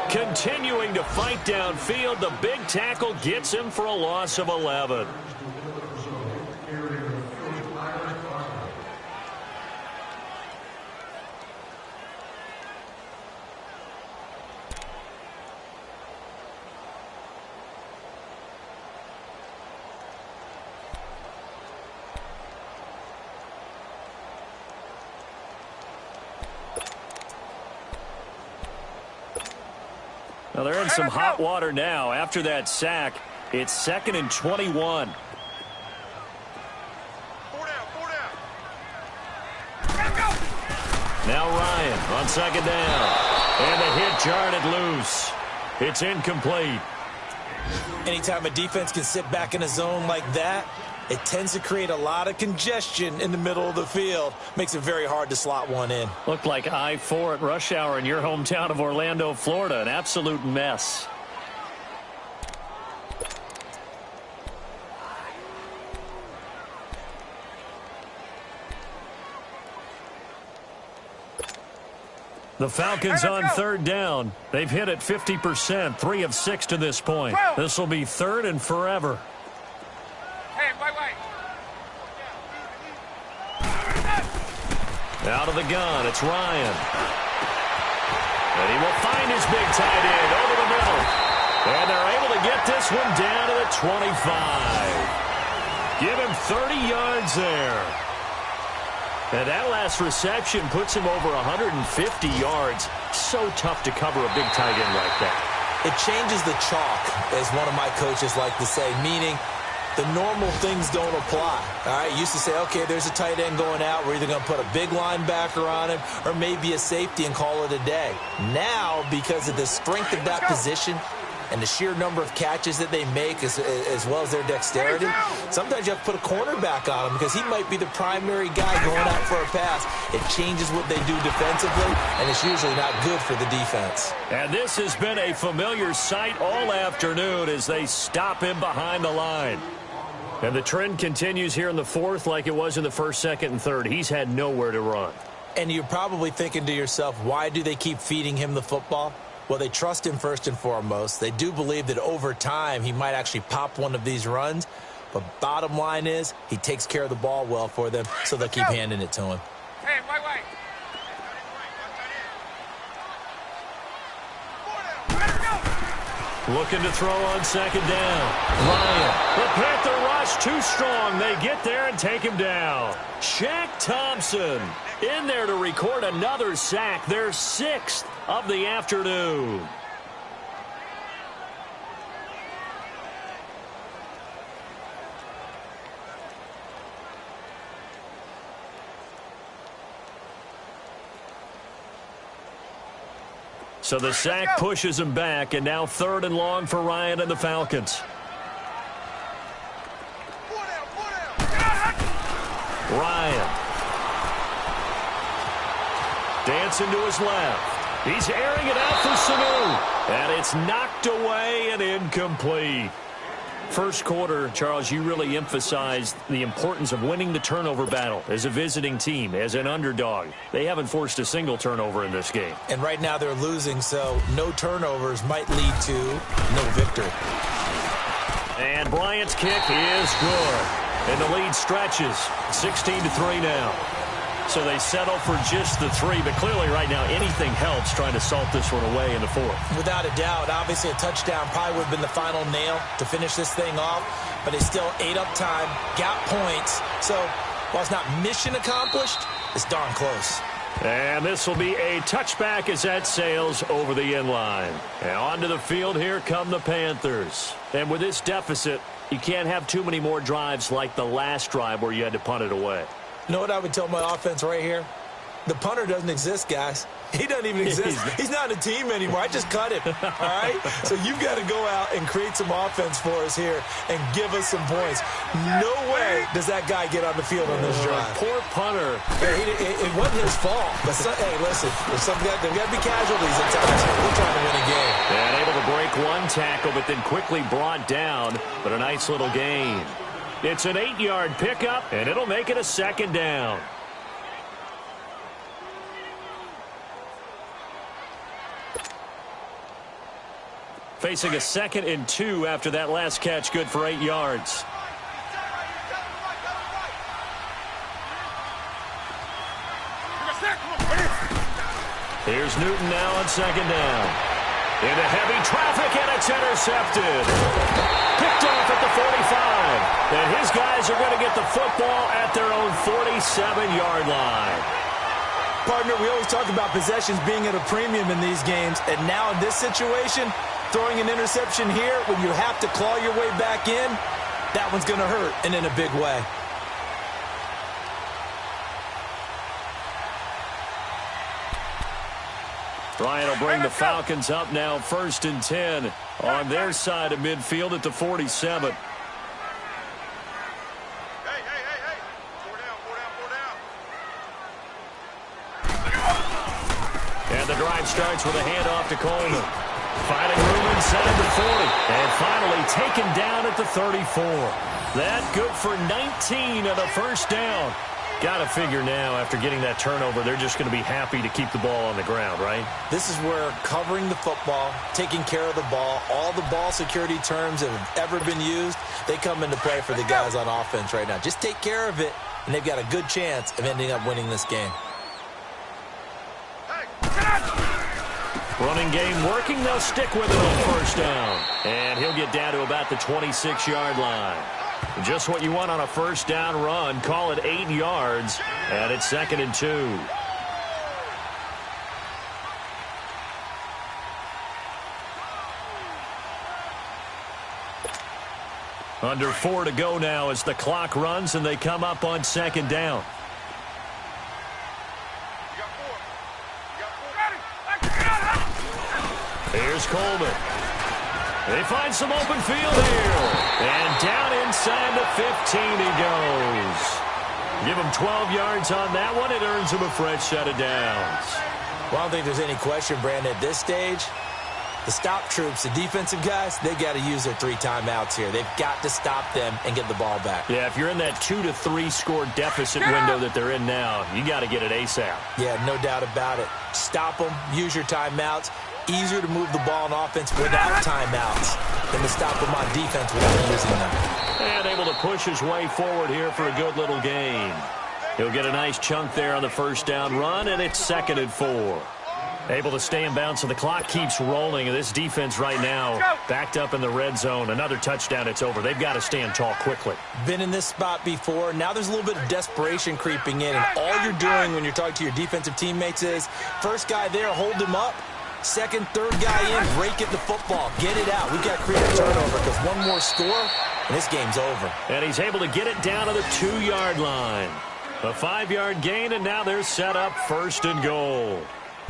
Speaker 2: Continuing to fight downfield. The big tackle gets him for a loss of 11. Well, they're in some hot water now. After that sack, it's 2nd and 21. Now Ryan on 2nd down. And the hit jarred it loose. It's incomplete.
Speaker 5: Anytime a defense can sit back in a zone like that, it tends to create a lot of congestion in the middle of the field. Makes it very hard to slot one in.
Speaker 2: Looked like I-4 at rush hour in your hometown of Orlando, Florida. An absolute mess. The Falcons on 3rd down. They've hit it 50%, 3 of 6 to this point. This will be 3rd and forever.
Speaker 3: Hey, wait.
Speaker 2: Out of the gun, it's Ryan. And he will find his big tight end over the middle. And they're able to get this one down to the 25. Give him 30 yards there. And that last reception puts him over 150 yards. So tough to cover a big tight end like that.
Speaker 5: It changes the chalk, as one of my coaches like to say, meaning the normal things don't apply. All right, used to say, okay, there's a tight end going out. We're either going to put a big linebacker on him or maybe a safety and call it a day. Now, because of the strength of that position and the sheer number of catches that they make as well as their dexterity, sometimes you have to put a cornerback on him because he might be the primary guy going out for a pass. It changes what they do defensively, and it's usually not good for the defense.
Speaker 2: And this has been a familiar sight all afternoon as they stop him behind the line. And the trend continues here in the 4th like it was in the 1st, 2nd, and 3rd. He's had nowhere to run.
Speaker 5: And you're probably thinking to yourself, why do they keep feeding him the football? Well, they trust him first and foremost. They do believe that over time he might actually pop one of these runs. But bottom line is he takes care of the ball well for them, so they'll keep handing it to him.
Speaker 3: Hey, wait.
Speaker 2: Looking to throw on 2nd down. Ryan. The Panther rush too strong. They get there and take him down. Shaq Thompson in there to record another sack. Their 6th of the afternoon. So the sack pushes him back, and now 3rd and long for Ryan and the Falcons. Ryan. Dancing to his left. He's airing it out for Sanu. And it's knocked away and incomplete. First quarter, Charles, you really emphasized the importance of winning the turnover battle as a visiting team, as an underdog. They haven't forced a single turnover in this game.
Speaker 5: And right now they're losing, so no turnovers might lead to no victory.
Speaker 2: And Bryant's kick is good. And the lead stretches 16-3 now. So they settle for just the 3, but clearly right now anything helps trying to salt this one away in the 4th.
Speaker 5: Without a doubt, obviously a touchdown probably would have been the final nail to finish this thing off, but they still ate up time, got points. So while it's not mission accomplished, it's darn close.
Speaker 2: And this will be a touchback as that sails over the end line. And onto the field, here come the Panthers. And with this deficit, you can't have too many more drives like the last drive where you had to punt it away.
Speaker 5: You know what I would tell my offense right here? The punter doesn't exist, guys. He doesn't even exist. He's not a team anymore. I just cut him, all right? So you've got to go out and create some offense for us here and give us some points. No way does that guy get on the field on this drive.
Speaker 2: Poor punter.
Speaker 5: It wasn't his fault. But hey, listen, there's got to be casualties at times. We're trying to win a game.
Speaker 2: And able to break one tackle, but then quickly brought down. But a nice little gain. It's an 8-yard pickup, and it'll make it a 2nd down. Facing a 2nd and 2 after that last catch, good for 8 yards. Here's Newton now on 2nd down. Into heavy traffic, and it's intercepted. Picked off at the 45. And his guys are going to get the football at their own 47-yard line.
Speaker 5: Partner, we always talk about possessions being at a premium in these games, and now in this situation, throwing an interception here when you have to claw your way back in, that one's going to hurt, and in a big way.
Speaker 2: Ryan will bring the Falcons up now 1st and 10 on their side of midfield at the 47. And the drive starts with a handoff to Coleman. Finding room inside the 40. And finally taken down at the 34. That good for 19 and a first down. Got to figure now, after getting that turnover, they're just going to be happy to keep the ball on the ground, right?
Speaker 5: This is where covering the football, taking care of the ball, all the ball security terms that have ever been used, they come into play for the guys on offense right now. Just take care of it, and they've got a good chance of ending up winning this game.
Speaker 2: Running game working. They'll stick with it on first down. And he'll get down to about the 26-yard line. Just what you want on a first down run. Call it 8 yards. And it's 2nd and 2. Under 4 to go now as the clock runs and they come up on 2nd down. Here's Coleman. They find some open field here. And down inside the 15 he goes. Give him 12 yards on that one. It earns him a fresh set of downs.
Speaker 5: Well, I don't think there's any question, Brandon, at this stage. The stop troops, the defensive guys, they got to use their 3 timeouts here. They've got to stop them and get the ball back.
Speaker 2: Yeah, if you're in that 2 to 3 score deficit window that they're in now, you got to get it ASAP. Yeah,
Speaker 5: no doubt about it. Stop them, use your timeouts. Easier to move the ball on offense without timeouts than to stop them on defense without using them.
Speaker 2: And able to push his way forward here for a good little gain. He'll get a nice chunk there on the first down run, and it's 2nd and 4. Able to stay in bounds, so the clock keeps rolling. And this defense right now backed up in the red zone. Another touchdown, it's over. They've got to stand tall quickly.
Speaker 5: Been in this spot before. Now there's a little bit of desperation creeping in. And all you're doing when you're talking to your defensive teammates is, first guy there, hold him up. Second, third guy in, break it the football. Get it out. We've got to create a turnover because one more score, and this game's over.
Speaker 2: And he's able to get it down to the 2-yard line. A 5-yard gain, and now they're set up 1st and goal.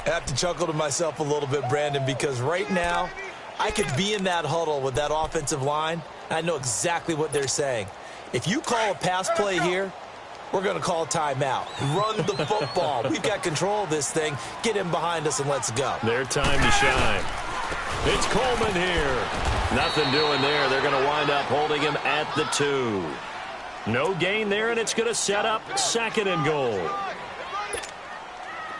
Speaker 5: I have to chuckle to myself a little bit, Brandon, because right now I could be in that huddle with that offensive line, and I know exactly what they're saying. If you call a pass play here, we're going to call timeout. Run the football. We've got control of this thing. Get him behind us and let's go.
Speaker 2: Their time to shine. It's Coleman here. Nothing doing there. They're going to wind up holding him at the 2. No gain there, and it's going to set up 2nd and goal.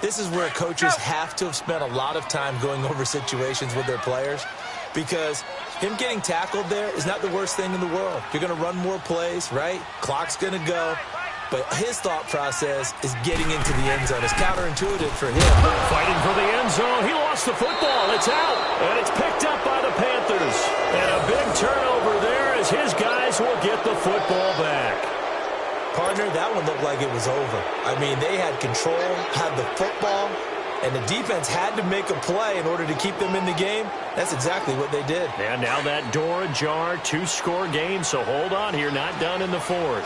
Speaker 5: This is where coaches have to have spent a lot of time going over situations with their players, because him getting tackled there is not the worst thing in the world. You're going to run more plays, right? Clock's going to go. But his thought process is getting into the end zone. It's counterintuitive for him.
Speaker 2: Fighting for the end zone. He lost the football. It's out. And it's picked up by the Panthers. And a big turnover there as his guys will get the football back.
Speaker 5: Partner, that one looked like it was over. I mean, they had control, had the football, and the defense had to make a play in order to keep them in the game. That's exactly what they did.
Speaker 2: And now that door ajar, 2-score game. So hold on here. Not done in the 4th.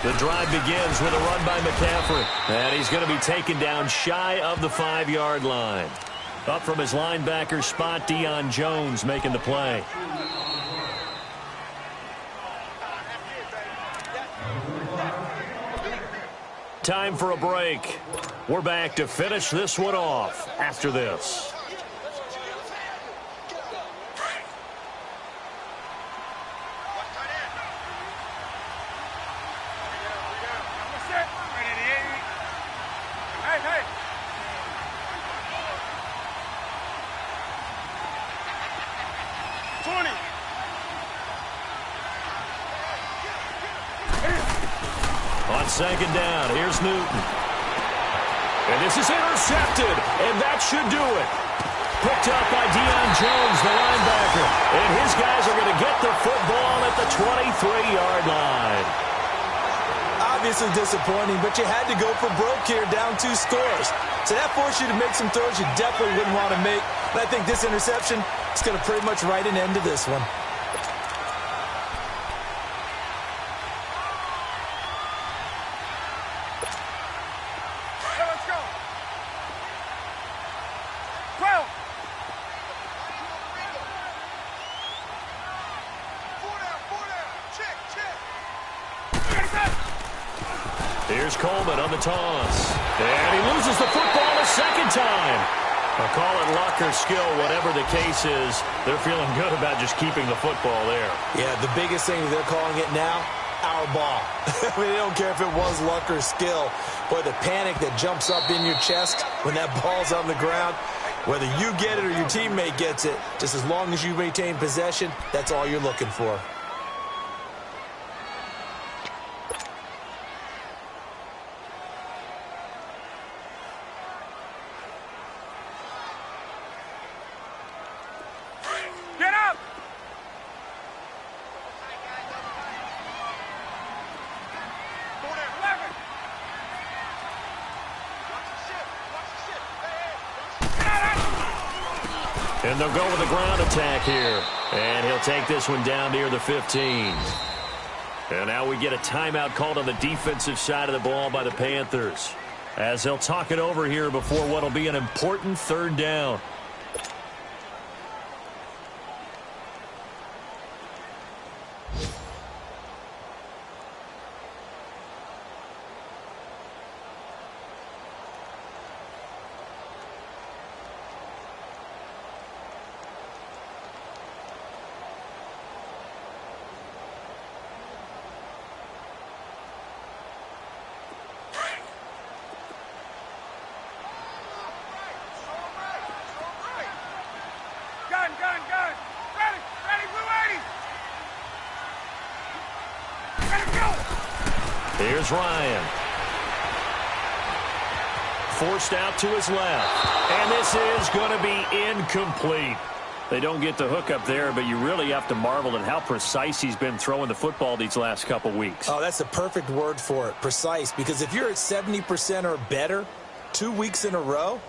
Speaker 2: The drive begins with a run by McCaffrey. And he's going to be taken down shy of the 5-yard line. Up from his linebacker spot, Deion Jones making the play. Time for a break. We're back to finish this one off after this. On 2nd down, here's Newton. And this is intercepted, and that should do it. Picked up by Deion Jones, the linebacker. And his guys are going to get the football at the 23-yard line.
Speaker 5: Obviously disappointing, but you had to go for broke here, down 2 scores. So that forced you to make some throws you definitely wouldn't want to make. And I think this interception is going to pretty much write an end to this one.
Speaker 3: Let's go. 12.
Speaker 2: Here's Coleman on the toss. And he loses the football a second time. I'll call it luck or skill, whatever the case is. They're feeling good about just keeping the football there.
Speaker 5: Yeah, the biggest thing they're calling it now, our ball. I mean, they don't care if it was luck or skill. Boy, the panic that jumps up in your chest when that ball's on the ground, whether you get it or your teammate gets it, just as long as you maintain possession, that's all you're looking for.
Speaker 3: Get up.
Speaker 2: And they'll go with a ground attack here. And he'll take this one down near the 15. And now we get a timeout called on the defensive side of the ball by the Panthers, as they'll talk it over here before what will be an important 3rd down.
Speaker 3: Gun. Ready, blue 80. Ready, go.
Speaker 2: Here's Ryan. Forced out to his left. And this is going to be incomplete. They don't get the hook up there, but you really have to marvel at how precise he's been throwing the football these last couple weeks.
Speaker 5: Oh, that's the perfect word for it, precise. Because if you're at 70% or better 2 weeks in a row,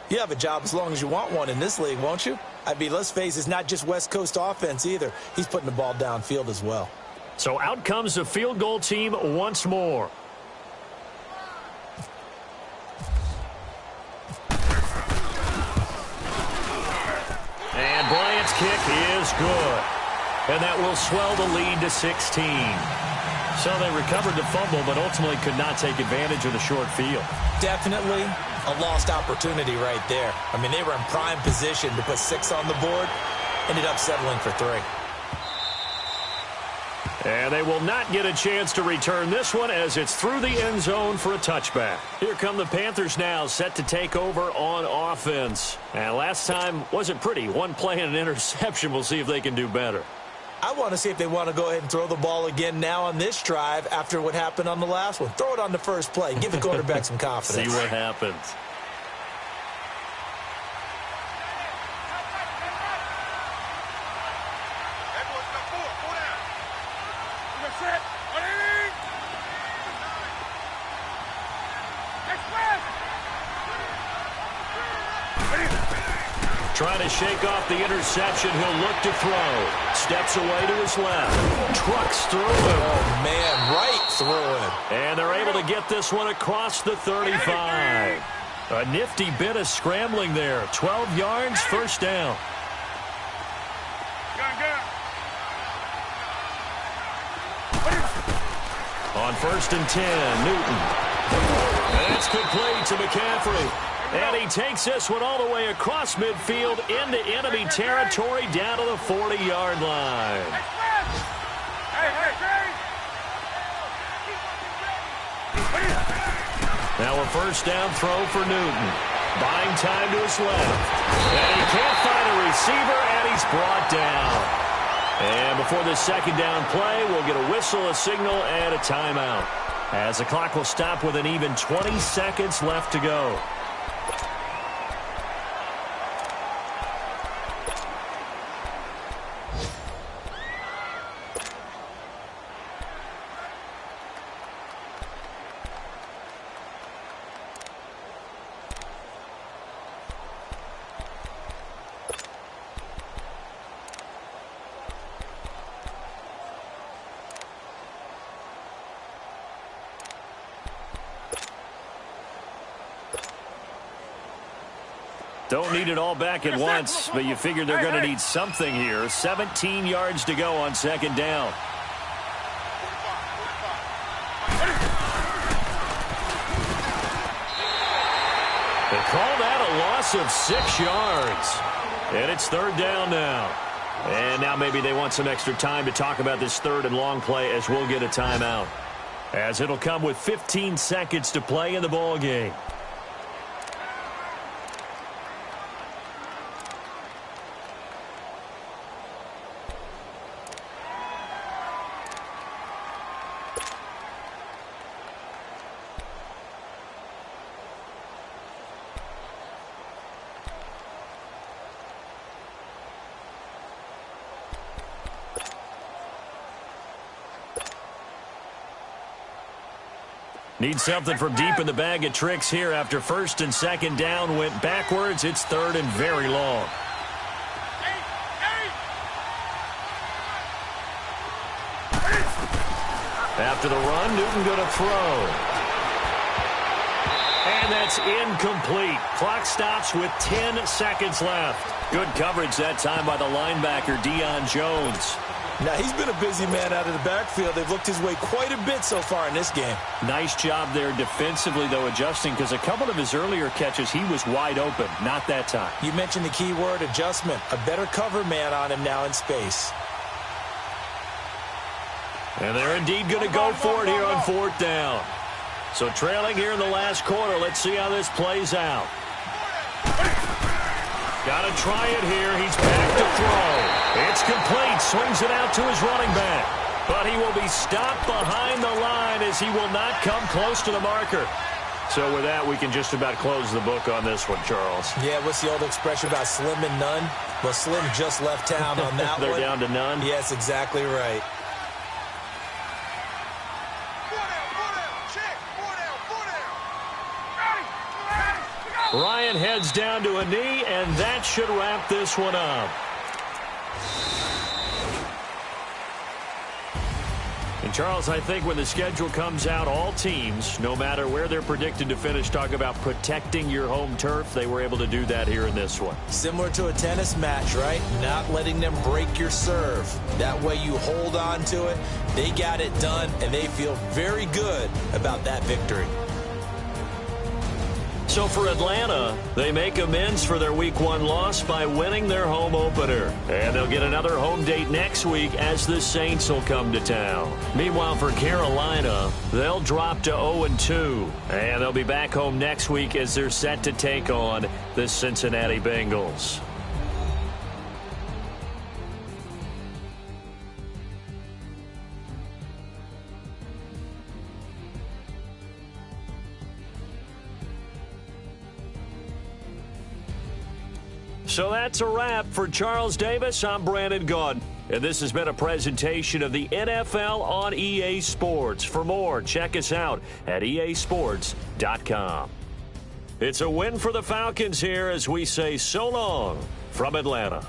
Speaker 5: you have a job as long as you want one in this league, won't you? I mean, let's face it, it's not just West Coast offense either. He's putting the ball downfield as well.
Speaker 2: So out comes the field goal team once more. And Bryant's kick is good. And that will swell the lead to 16. So they recovered the fumble, but ultimately could not take advantage of the short field.
Speaker 5: Definitely a lost opportunity right there. I mean, they were in prime position to put 6 on the board. Ended up settling for 3.
Speaker 2: And they will not get a chance to return this one as it's through the end zone for a touchback. Here come the Panthers now, set to take over on offense. And last time wasn't pretty. 1 play and an interception. We'll see if they can do better.
Speaker 5: I want to see if they want to go ahead and throw the ball again now on this drive after what happened on the last one. Throw it on the first play. Give the quarterback some confidence.
Speaker 2: See what happens.
Speaker 3: Set. Ready.
Speaker 2: Trying to shake off the interception. He'll look to throw. Steps away to his left. Trucks through him.
Speaker 5: Oh, man, right through him.
Speaker 2: And they're able to get this one across the 35. A nifty bit of scrambling there. 12 yards, first down.
Speaker 3: Gun.
Speaker 2: On 1st and 10, Newton. That's complete to McCaffrey. And he takes this one all the way across midfield into enemy territory down to the 40-yard line. Now a first down throw for Newton. Buying time to his left. And he can't find a receiver, and he's brought down. And before this second down play, we'll get a whistle, a signal, and a timeout, as the clock will stop with an even 20 seconds left to go. Don't need it all back at once, but you figure they're going to need something here. 17 yards to go on second down. They call that a loss of 6 yards. And it's third down now. And now maybe they want some extra time to talk about this third and long play as we'll get a timeout. As it'll come with 15 seconds to play in the ball game. Need something from deep in the bag of tricks here after first and second down went backwards. It's third and very long. After the run, Newton going to throw. And that's incomplete. Clock stops with 10 seconds left. Good coverage that time by the linebacker, Deion Jones.
Speaker 5: Now, he's been a busy man out of the backfield. They've looked his way quite a bit so far in this game.
Speaker 2: Nice job there defensively, though, adjusting, because a couple of his earlier catches, he was wide open. Not that time.
Speaker 5: You mentioned the key word, adjustment. A better cover man on him now in space.
Speaker 2: And they're indeed going to go for it here on fourth down. So trailing here in the last quarter. Let's see how this plays out. Got to try it here. He's back to throw. It's complete. Swings it out to his running back. But he will be stopped behind the line as he will not come close to the marker. So with that, we can just about close the book on this one, Charles.
Speaker 5: Yeah, what's the old expression about slim and none? Well, Slim just left town on that
Speaker 2: They're
Speaker 5: one.
Speaker 2: down to none?
Speaker 5: Yes, exactly right.
Speaker 2: Ryan heads down to a knee, and that should wrap this one up. And, Charles, I think when the schedule comes out, all teams, no matter where they're predicted to finish, talk about protecting your home turf. They were able to do that here in this one.
Speaker 5: Similar to a tennis match, right? Not letting them break your serve. That way you hold on to it. They got it done, and they feel very good about that victory.
Speaker 2: So for Atlanta, they make amends for their Week 1 loss by winning their home opener. And they'll get another home date next week as the Saints will come to town. Meanwhile, for Carolina, they'll drop to 0-2. And they'll be back home next week as they're set to take on the Cincinnati Bengals. So that's a wrap. For Charles Davis, I'm Brandon Gaudin. And this has been a presentation of the NFL on EA Sports. For more, check us out at easports.com. It's a win for the Falcons here as we say so long from Atlanta.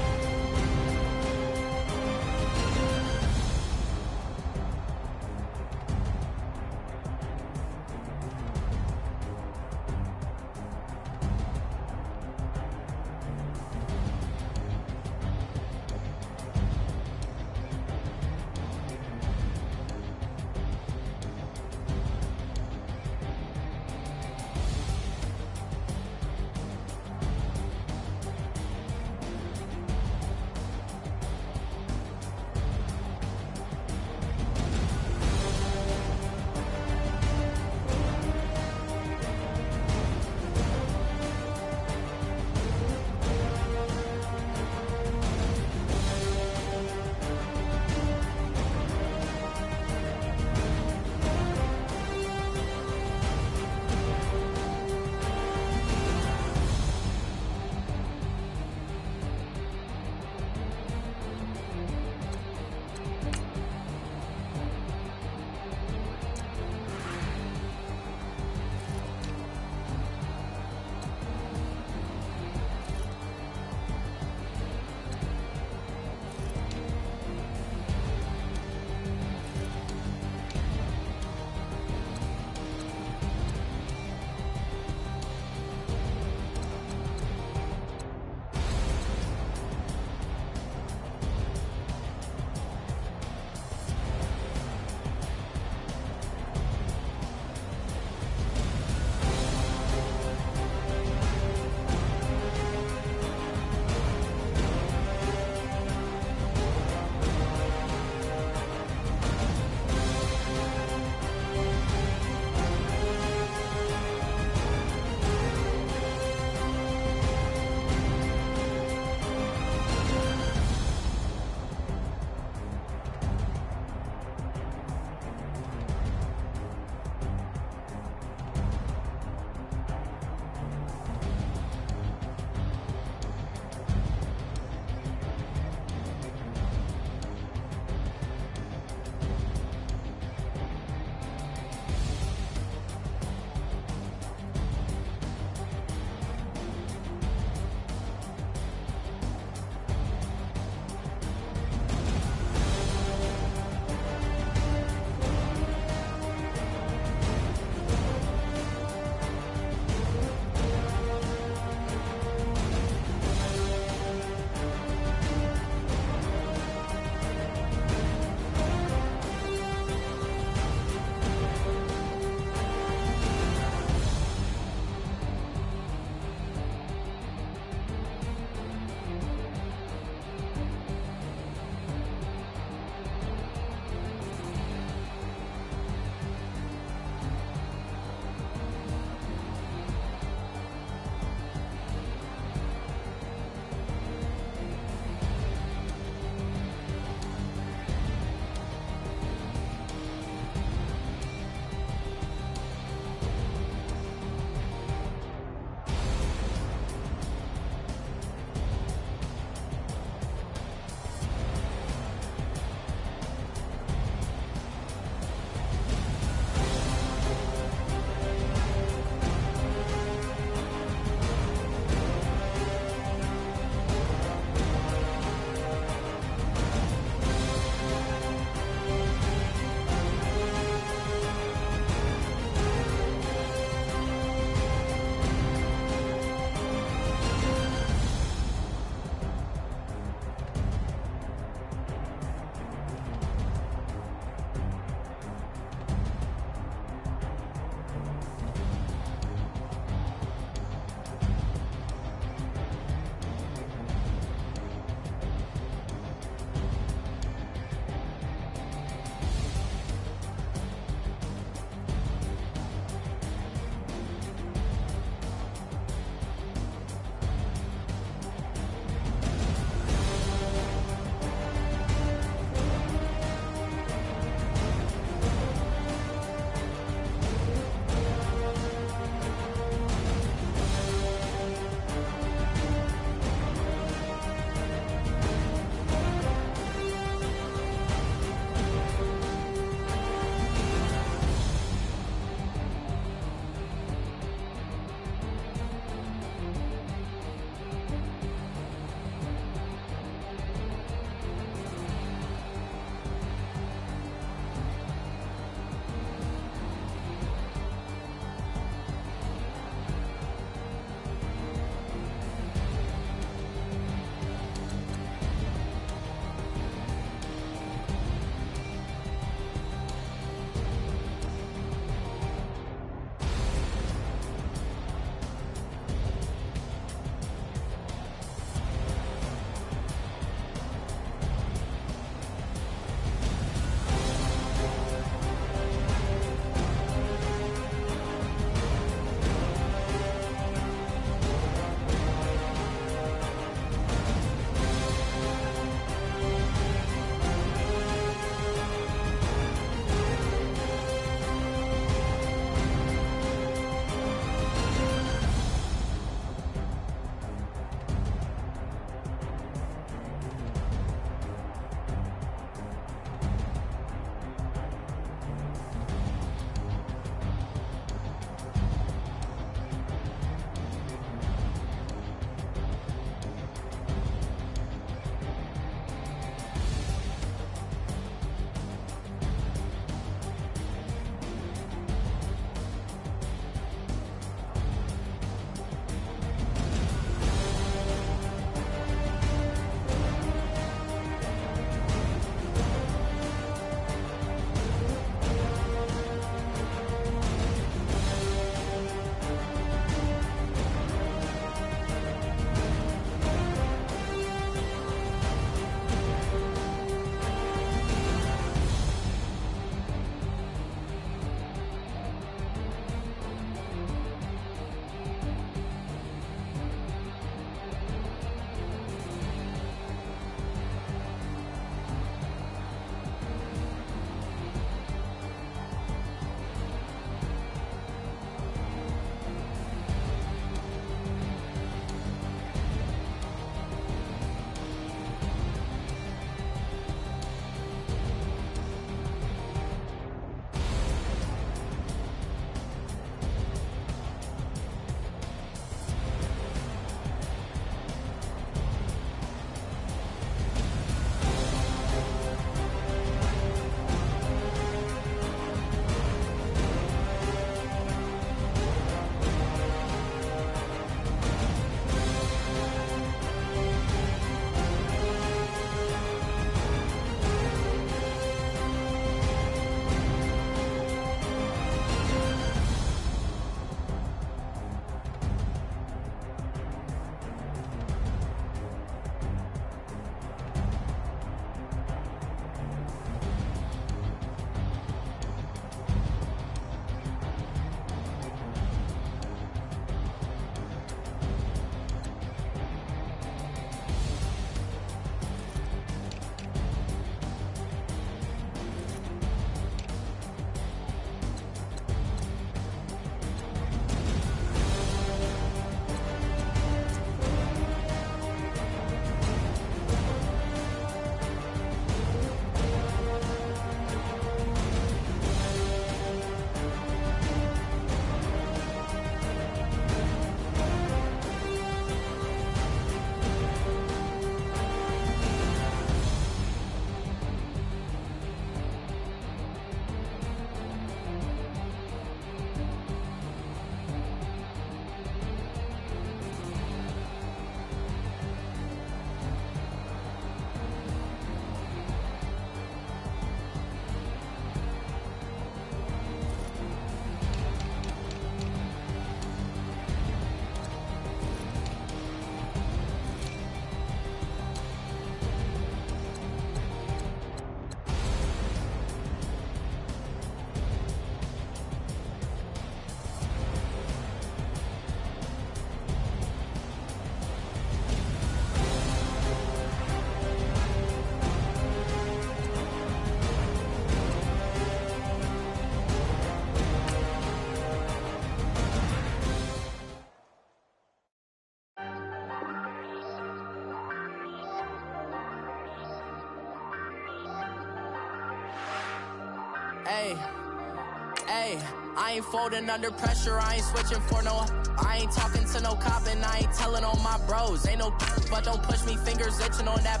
Speaker 6: Ayy, I ain't folding under pressure, I ain't switching for no. I ain't talking to no cop and I ain't telling on my bros. Ain't no but don't push me, fingers itching on that.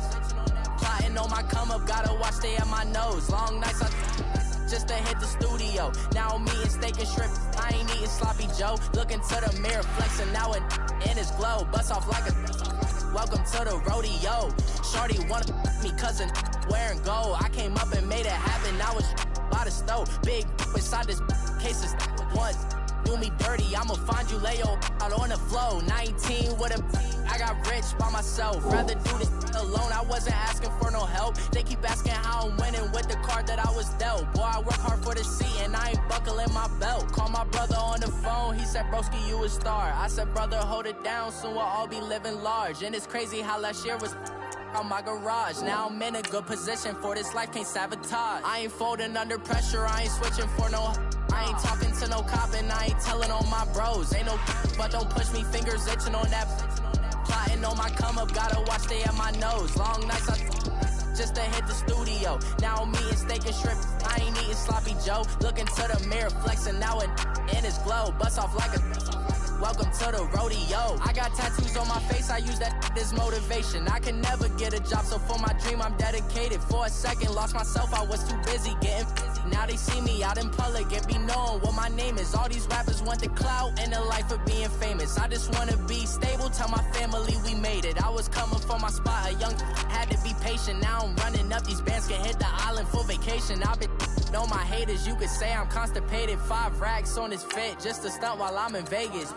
Speaker 6: Plotting on my come up, gotta watch stay at my nose. Long nights just to hit the studio. Now I'm eating steak and shrimp, I ain't eating sloppy Joe. Looking to the mirror, flexing now and in his glow. Bust off like a welcome to the rodeo. Shorty wanna me cousin wearing gold. I came up and made it happen, I was by the stove. Big beside this cases once. Do me dirty, I'ma find you, lay your out on the floor. 19 with a I got rich by myself. Rather do this alone, I wasn't asking for no help. They keep asking how I'm winning with the card that I was dealt. Boy, I work hard for the seat and I ain't buckling my belt. Call my brother on the phone, he said, broski, you a star. I said, brother, hold it down, soon we'll all be living large. And it's crazy how last year was on my garage. Now I'm in a good position for this life, can't sabotage. I ain't folding under pressure, I ain't switching for no. I ain't talking to no cop and I ain't telling on my bros. Ain't no but don't push me, fingers itching on that. Plotting on my come up, gotta watch stay at my nose. Long nights just to hit the studio. Now I'm eating steak and shrimp, I ain't eating sloppy Joe. Looking to the mirror, flexing now and in his glow. Bust off like a welcome to the rodeo. I got tattoos on my face, I use that as motivation. I can never get a job, so for my dream I'm dedicated. For a second, lost myself, I was too busy getting busy. Now they see me out in public and be knowing what my name is. All these rappers want the clout and the life of being famous. I just wanna be stable, tell my family we made it. I was coming for my spot, a young had to be patient. Now I'm running up, these bands can hit the island for vacation. I've been know my haters, you could say I'm constipated. 5 racks on his fit, just to stunt while I'm in Vegas.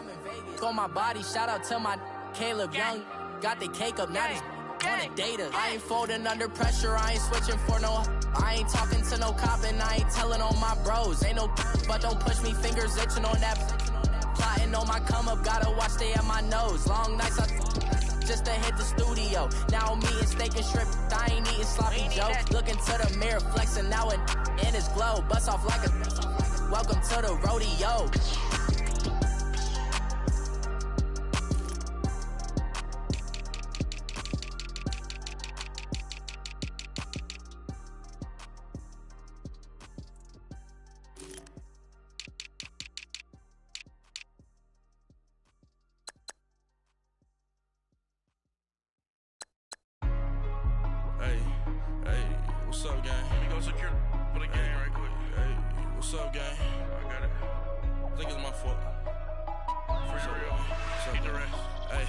Speaker 6: On my body, shout out to my Caleb Young. Got the cake up, now he's on a data. I ain't folding under pressure, I ain't switching for no. I ain't talking to no cop and I ain't telling on my bros. Ain't no but don't push me, fingers itching on that. Plotting on my come up, gotta watch stay at my nose. Long nights just to hit the studio. Now I'm eating steak and shrimp, I ain't eating sloppy Joe. Looking to the mirror, flexing now and in his glow. Bust off like a welcome to the rodeo.
Speaker 1: What's up, gang? Let me go secure for the game right quick. Hey, what's up, gang? I got it. I think it's my fault. For real. Keep the rest. Hey,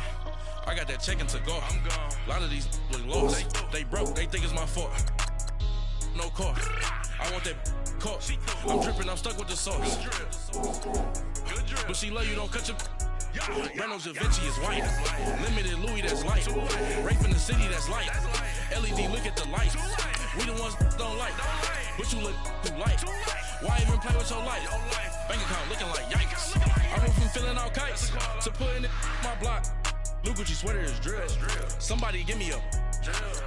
Speaker 1: I got that check-in to go. I'm gone. A lot of these look lost. They broke. They think it's my fault. No car. I want that caught. I'm dripping. I'm stuck with the sauce. Good drip. But she love you. Don't cut your. Reynolds Da Vinci is white. Limited Louis, that's light. Rape in the city, that's light. LED, look at the lights. We the ones don't like. But you look too light. Why even play with your life? Bank account looking like yikes. I went from filling out kites to putting it my block. Blue Gucci sweater is drill. Somebody give me a.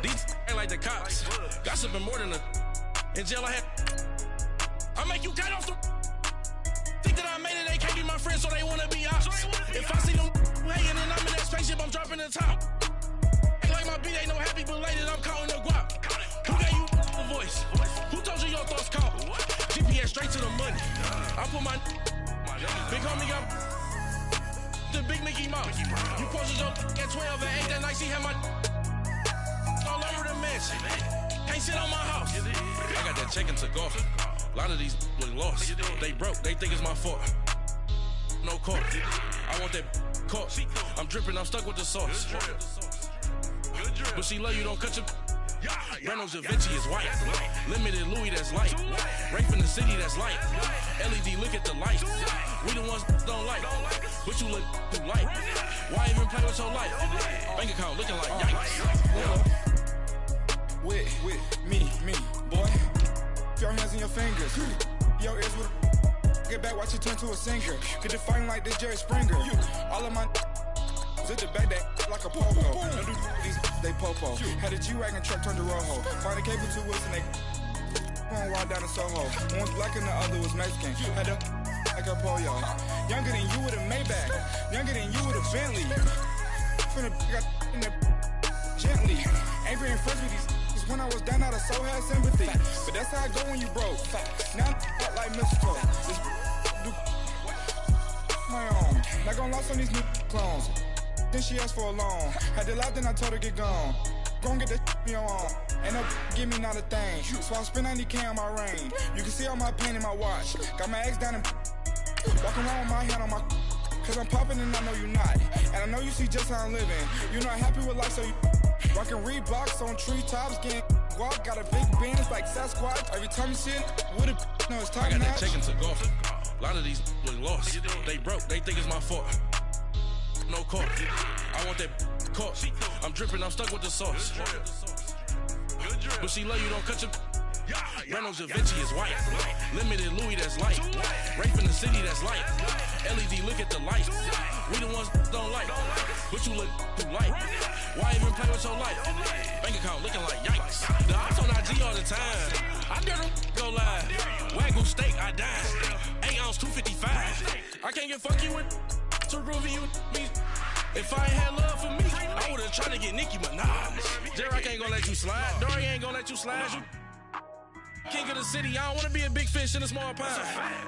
Speaker 1: These ain't like the cops. Gossiping more than a. In jail I had. I make you cut off the. Think that I made it, they can't be my friends, so they wanna be ops. If I see them hanging and I'm in that spaceship, I'm dropping the top. Ain't like my beat ain't no happy belated, I'm counting the guap. Who gave you the voice? Who told you your thoughts count? GPS straight to the money. I put my big homie got the big Mickey Mouse. You posted your at 12 and 8 that night, she had my all over the mansion. Can't sit on my house. I got that check-in to go. A lot of these look lost. They broke, they think it's my fault. No car. I want that caught. I'm dripping, I'm stuck with the sauce. But she love you, don't cut your. Reynolds Da Vinci is white. Limited Louis, that's light. Rape in the city, that's light. LED, look at the lights. We the ones don't like. But you look too light. Why even play with your life? Bank account looking like yikes.
Speaker 3: With me, boy. Your hands and your fingers. Your ears with get back, watch it turn to a singer. Get it fighting like this Jerry Springer. All of my at the back that like a popo. No do these they popo. Had a G-Wagon truck turned to Rojo. Find a cable 2 wheels and they going wild down in Soho. One was black and the other was Mexican. Had a like a pollo. Younger than you with a Maybach. Younger than you with a Bentley. Finna got in that gently. Ain't being friends with these when I was down, now the soul had sympathy. But that's how it go when you broke. Now I'm out like mistletoe. This do my own. Not gonna lost on these new clones. Then she asked for a loan. Had to laugh, then I told her get gone. Gon' get that me on. Ain't no give me not a thing. So I spend 90K on my ring. You can see all my pain in my watch. Got my ex down and walking around with my hand on my. Cause I'm popping and I know you not. And I know you see just how I'm living. You're not happy with life, so you rockin' Reeboks on treetops, getting walk. Got a big Benz like Sasquatch. Every time you see it, with it, no, it's top
Speaker 1: I got
Speaker 3: notch.
Speaker 1: that check into golf. A lot of these was lost. They broke, they think it's my fault. No court. I want that caught. I'm dripping, I'm stuck with the sauce. But she love you, don't cut your. Reynolds Da Vinci is white. Limited Louis, that's light. Rape in the city, that's light. LED, look at the light. We the ones don't like. But you look too light. Why even play with your life? Bank account looking like yikes. The ops on IG all the time. I dare them go live. Wagyu steak, I died. 8 ounce, 255. I can't get fuck you with to groovy you me. If I ain't had love for me, I would've tried to get Nicki Minaj. J-Rock ain't gonna let you slide. Dory ain't gonna let you slide. You king of the city, I don't wanna be a big fish in a small pond.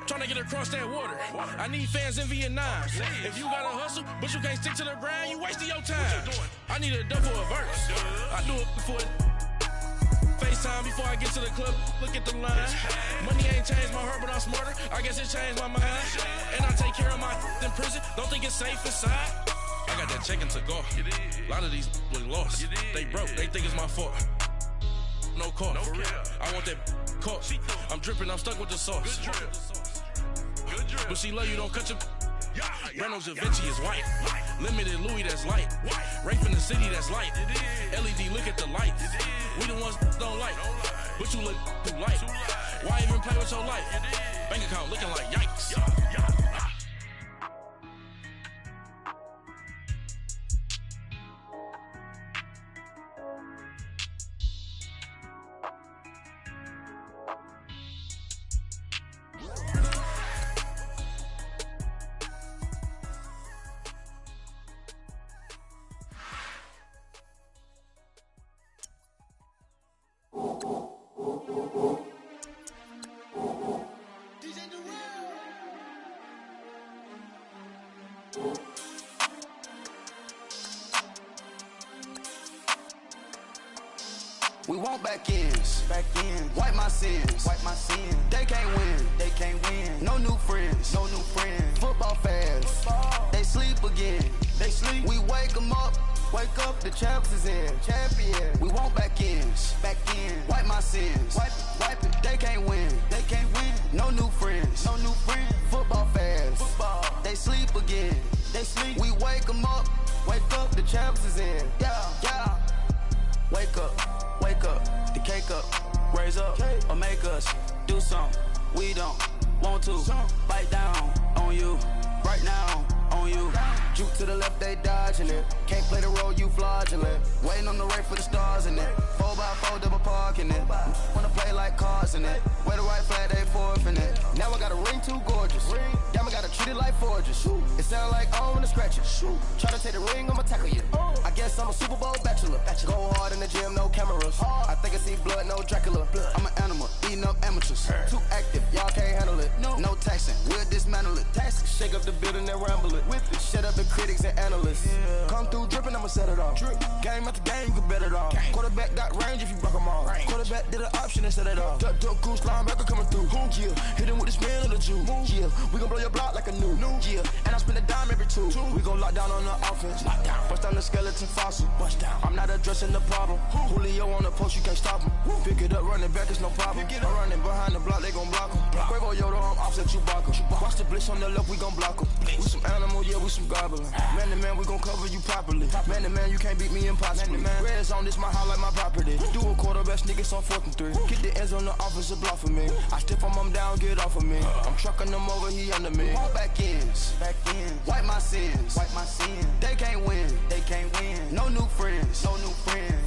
Speaker 1: Tryna get across that water. I need fans in Vietnam. If you gotta hustle, but you can't stick to the grind, you wasting your time. I need a double a verse. I do it before FaceTime before I get to the club. Look at the line. Money ain't changed my heart, but I'm smarter. I guess it changed my mind. And I take care of my in prison. Don't think it's safe inside. I got that check into golf. A lot of these was lost. They broke, they think it's my fault. No court. I want that caught. I'm dripping, I'm stuck with the sauce. But she love you, don't cut your. Reynolds Da Vinci is white. Limited Louis, that's light. Rape in the city, that's light. LED, look at the lights. We the ones don't like. But you look too light. Why even play with your life? Bank account looking like yikes.
Speaker 7: We want back ends, wipe my sins, They can't win, no new friends, Football fans, they sleep again, We wake them up, the champs is in, We want back ends, wipe my sins, wipe it. They can't win, no new friends, Football fans, they sleep again, We wake them up, the champs is in, yeah. Wake up, the cake up, raise up, or make us do something we don't want to. Bite down on you, right now on you. Juke to the left, they dodging it. Can't play the role, you fraudulent. Waiting on the race for the stars in it. 4x4 double parking it. Wanna play like cars in it. Wear the right flag, they forfeiting it. Now I got a ring too gorgeous. Damn, I gotta treat it like forges. It sound like I don't wanna scratch it. Try to take the ring, I'ma tackle you. I guess I'm a Super Bowl bachelor. Go hard in the gym, no cameras. I think I see blood, no Dracula. I'm an animal, eating up amateurs. Too active, y'all can't handle it. No taxing, we'll dismantle it. Shake up the building and ramble it. Whip it, shut up the critics and analysts. Come through dripping, I'ma set it off. Game after game, you can bet it off. Quarterback got range if you broke them off. Quarterback did an option and set it off. Duck goose linebacker coming through. Yeah, hit him with the spin of the Jew. Yeah, we gon' blow your block like a new. Yeah, and I spend a dime every two. We gon' lock down on the offense. Bust down the skeleton fossil. I'm not addressing the problem. Julio on the post, you can't stop him. Pick it up, running back, it's no problem. I'm running behind the block, they gon' block him. Quavo Yoda, I'm offset Chewbacca. Watch the blitz on the left, we gon' block him. We some animal, yeah, we some goblin. Man to man, we gon' cover you properly. Man to man, you can't beat me impossibly. Red zone, this my house like my property. Do a quarterback sneakers on 4th and 3. Get the ends on the offensive block for me. I step on them down, get off of me. I'm trucking them over, he under me. Walk back ends, wipe my sins, They can't win, no new friends,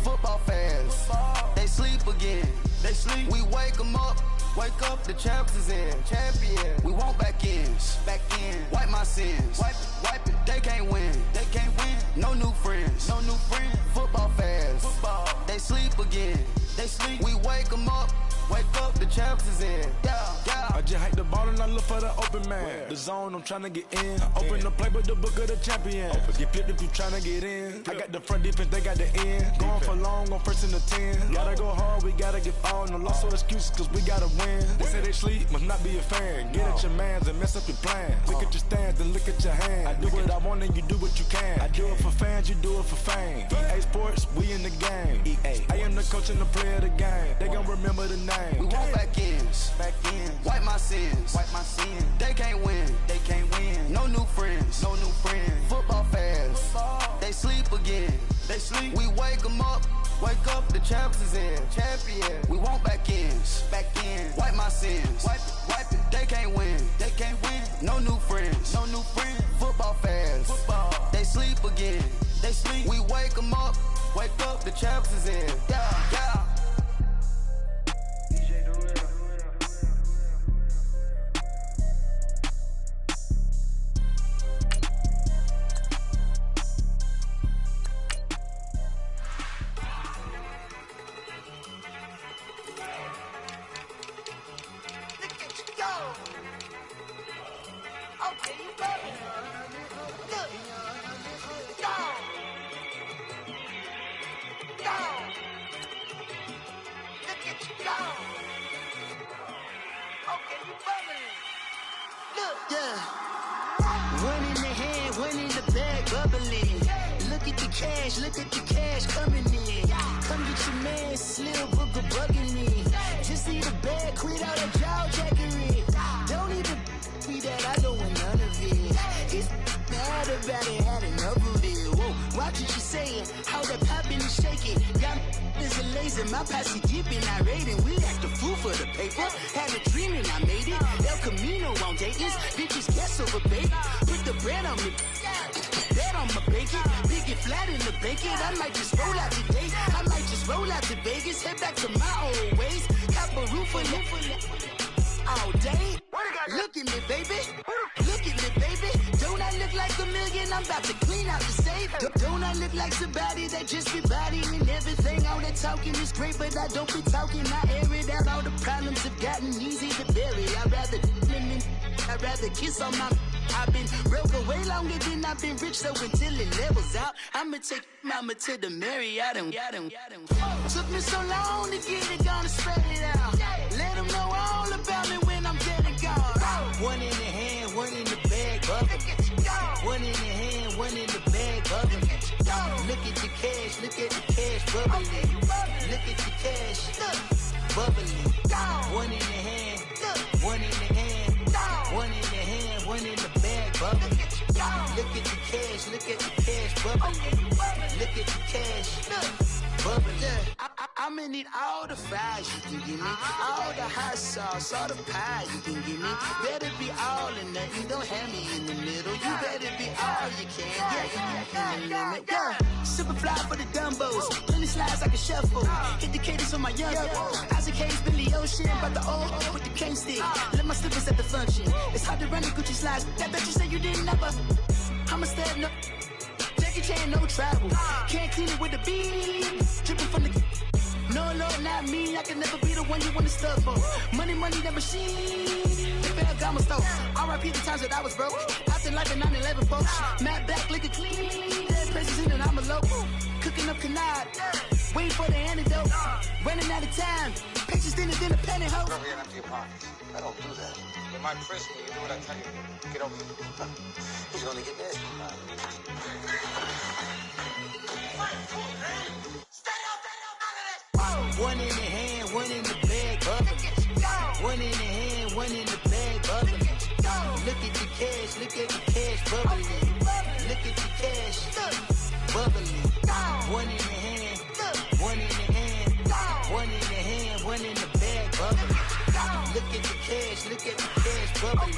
Speaker 7: Football fans, they sleep again, We wake them up, the champs is in, We want back ends, wipe my sins, wipe it. They can't win, no new friends, Football fans, they sleep again, they sleep. We wake them up. Wake up, the champs is in. Yeah.
Speaker 3: I just hike the ball and I look for the open man. The zone, I'm tryna get in. Open the play with the book of the champion. Get flipped if you tryna get in. I got the front defense, they got the end. Going for long, on first and the 10. Gotta go hard, we gotta get all. No loss or excuses, cause we gotta win. They say they sleep, must not be a fan. Get at your mans and mess up your plans. Look at your stands and look at your hands. I do what I want and you do what you can. I do it for fans, you do it for fame. EA Sports, we in the game. EA. I am the coach and the player of the game. They gon' remember the name.
Speaker 7: We want back ends. Wipe my sins. They can't win. No new friends. Football fans. They sleep again. We wake them up. Wake up, the champs is in. Champion. We want back ends. Wipe my sins. Wipe it. They can't win. No new friends. Football fans. They sleep again. We wake them up. Wake up, the champs is in. Yeah.
Speaker 8: Look at the cash coming in. Come get your man, Slim Booker bugging me. Just need a bag, quit all that jaw jackery. Don't even be that, I don't want none of it. It's mad about it, had enough of it. Whoa, watch what you saying, how that poppin' and shaking. Got is a laser, my posse dipping, I raiding. We act a fool for the paper. Had a dream and I made it. El Camino on Dayton's, bitches guess over baby. Put the bread on me. Bet on my bacon, big and flat in the bacon. I might just roll out today. I might just roll out to Vegas, head back to my old ways. Cap a roof all day. Look at me, baby. Look at me, baby. Don't I look like a million? I'm about to clean out the safe. Don't I look like somebody that just be bodying everything? All that talking is great, but I don't be talking. I air it out. All the problems have gotten easy to bury. I'd rather kiss on my. I've been broke way longer than I've been rich, so until it levels out, I'ma take mama to the Marriott and took me so long to get it, gonna spread it out. Let them know all about me when I'm dead and gone. One in the hand, one in the bag, bubbling. One in the hand, one in the bag, bubbling. Look at the cash, bubbling. Look at the cash, bubbling. One in the hand, one in the hand. One in the hand, one in the bag, bubbling. Look at the cash, bubbling. Look at the cash, bubbling. I'ma need all the fries you can give me, all the hot sauce, all the pie you can give me. Better be all or nothing, don't have me in the middle. You better be all you can, yeah. Super fly for the Dumbos, plenty slides like a shuffle. Hit the cadence on my young Isaac Hayes, Billy Ocean, but the old with the cane stick. Let my slippers at the function. It's hard to run the Gucci slides. That bet you say you didn't never. I'ma step no. Jackie Chan, no travel. Can't clean it with the beat. Dripping from the. No, Lord, not me. I can never be the one you wanna stuff for. Money, that machine. The Ferragamo store. R.I.P. the times that I was broke. After life in 9/11, folks. Matte black, liquor clean. Dead places in and I'm a local. Cooking up canard. Waiting for the antidote. Running out of time. Patience thinner than a penny hoe.
Speaker 9: Get over here and empty your pockets. I don't do that. You might frisk me. You do what I tell you. Get over here. He's gonna get nasty.
Speaker 8: One in the hand, one in the bag, bubbling. One in the hand, one in the bag, bubbling. Look at the cash, bubbling. Look at the cash, bubbling. One in the hand, one in the hand, one in the hand, one in the bag, bubbling. Look at the cash, bubbling.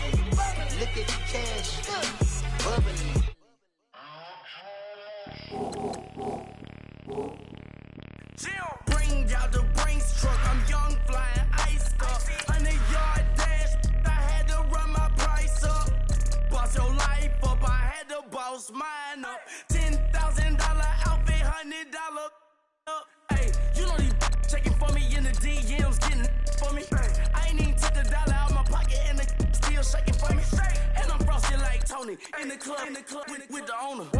Speaker 8: Look at the cash, bubbling.
Speaker 7: Bring out the Brinks truck, I'm young, flying ice up. 100-yard dash, I had to run my price up. Boss your life up, I had to boss mine up. $10,000 outfit, $100 up. Hey, you know these checking for me. club with the owner.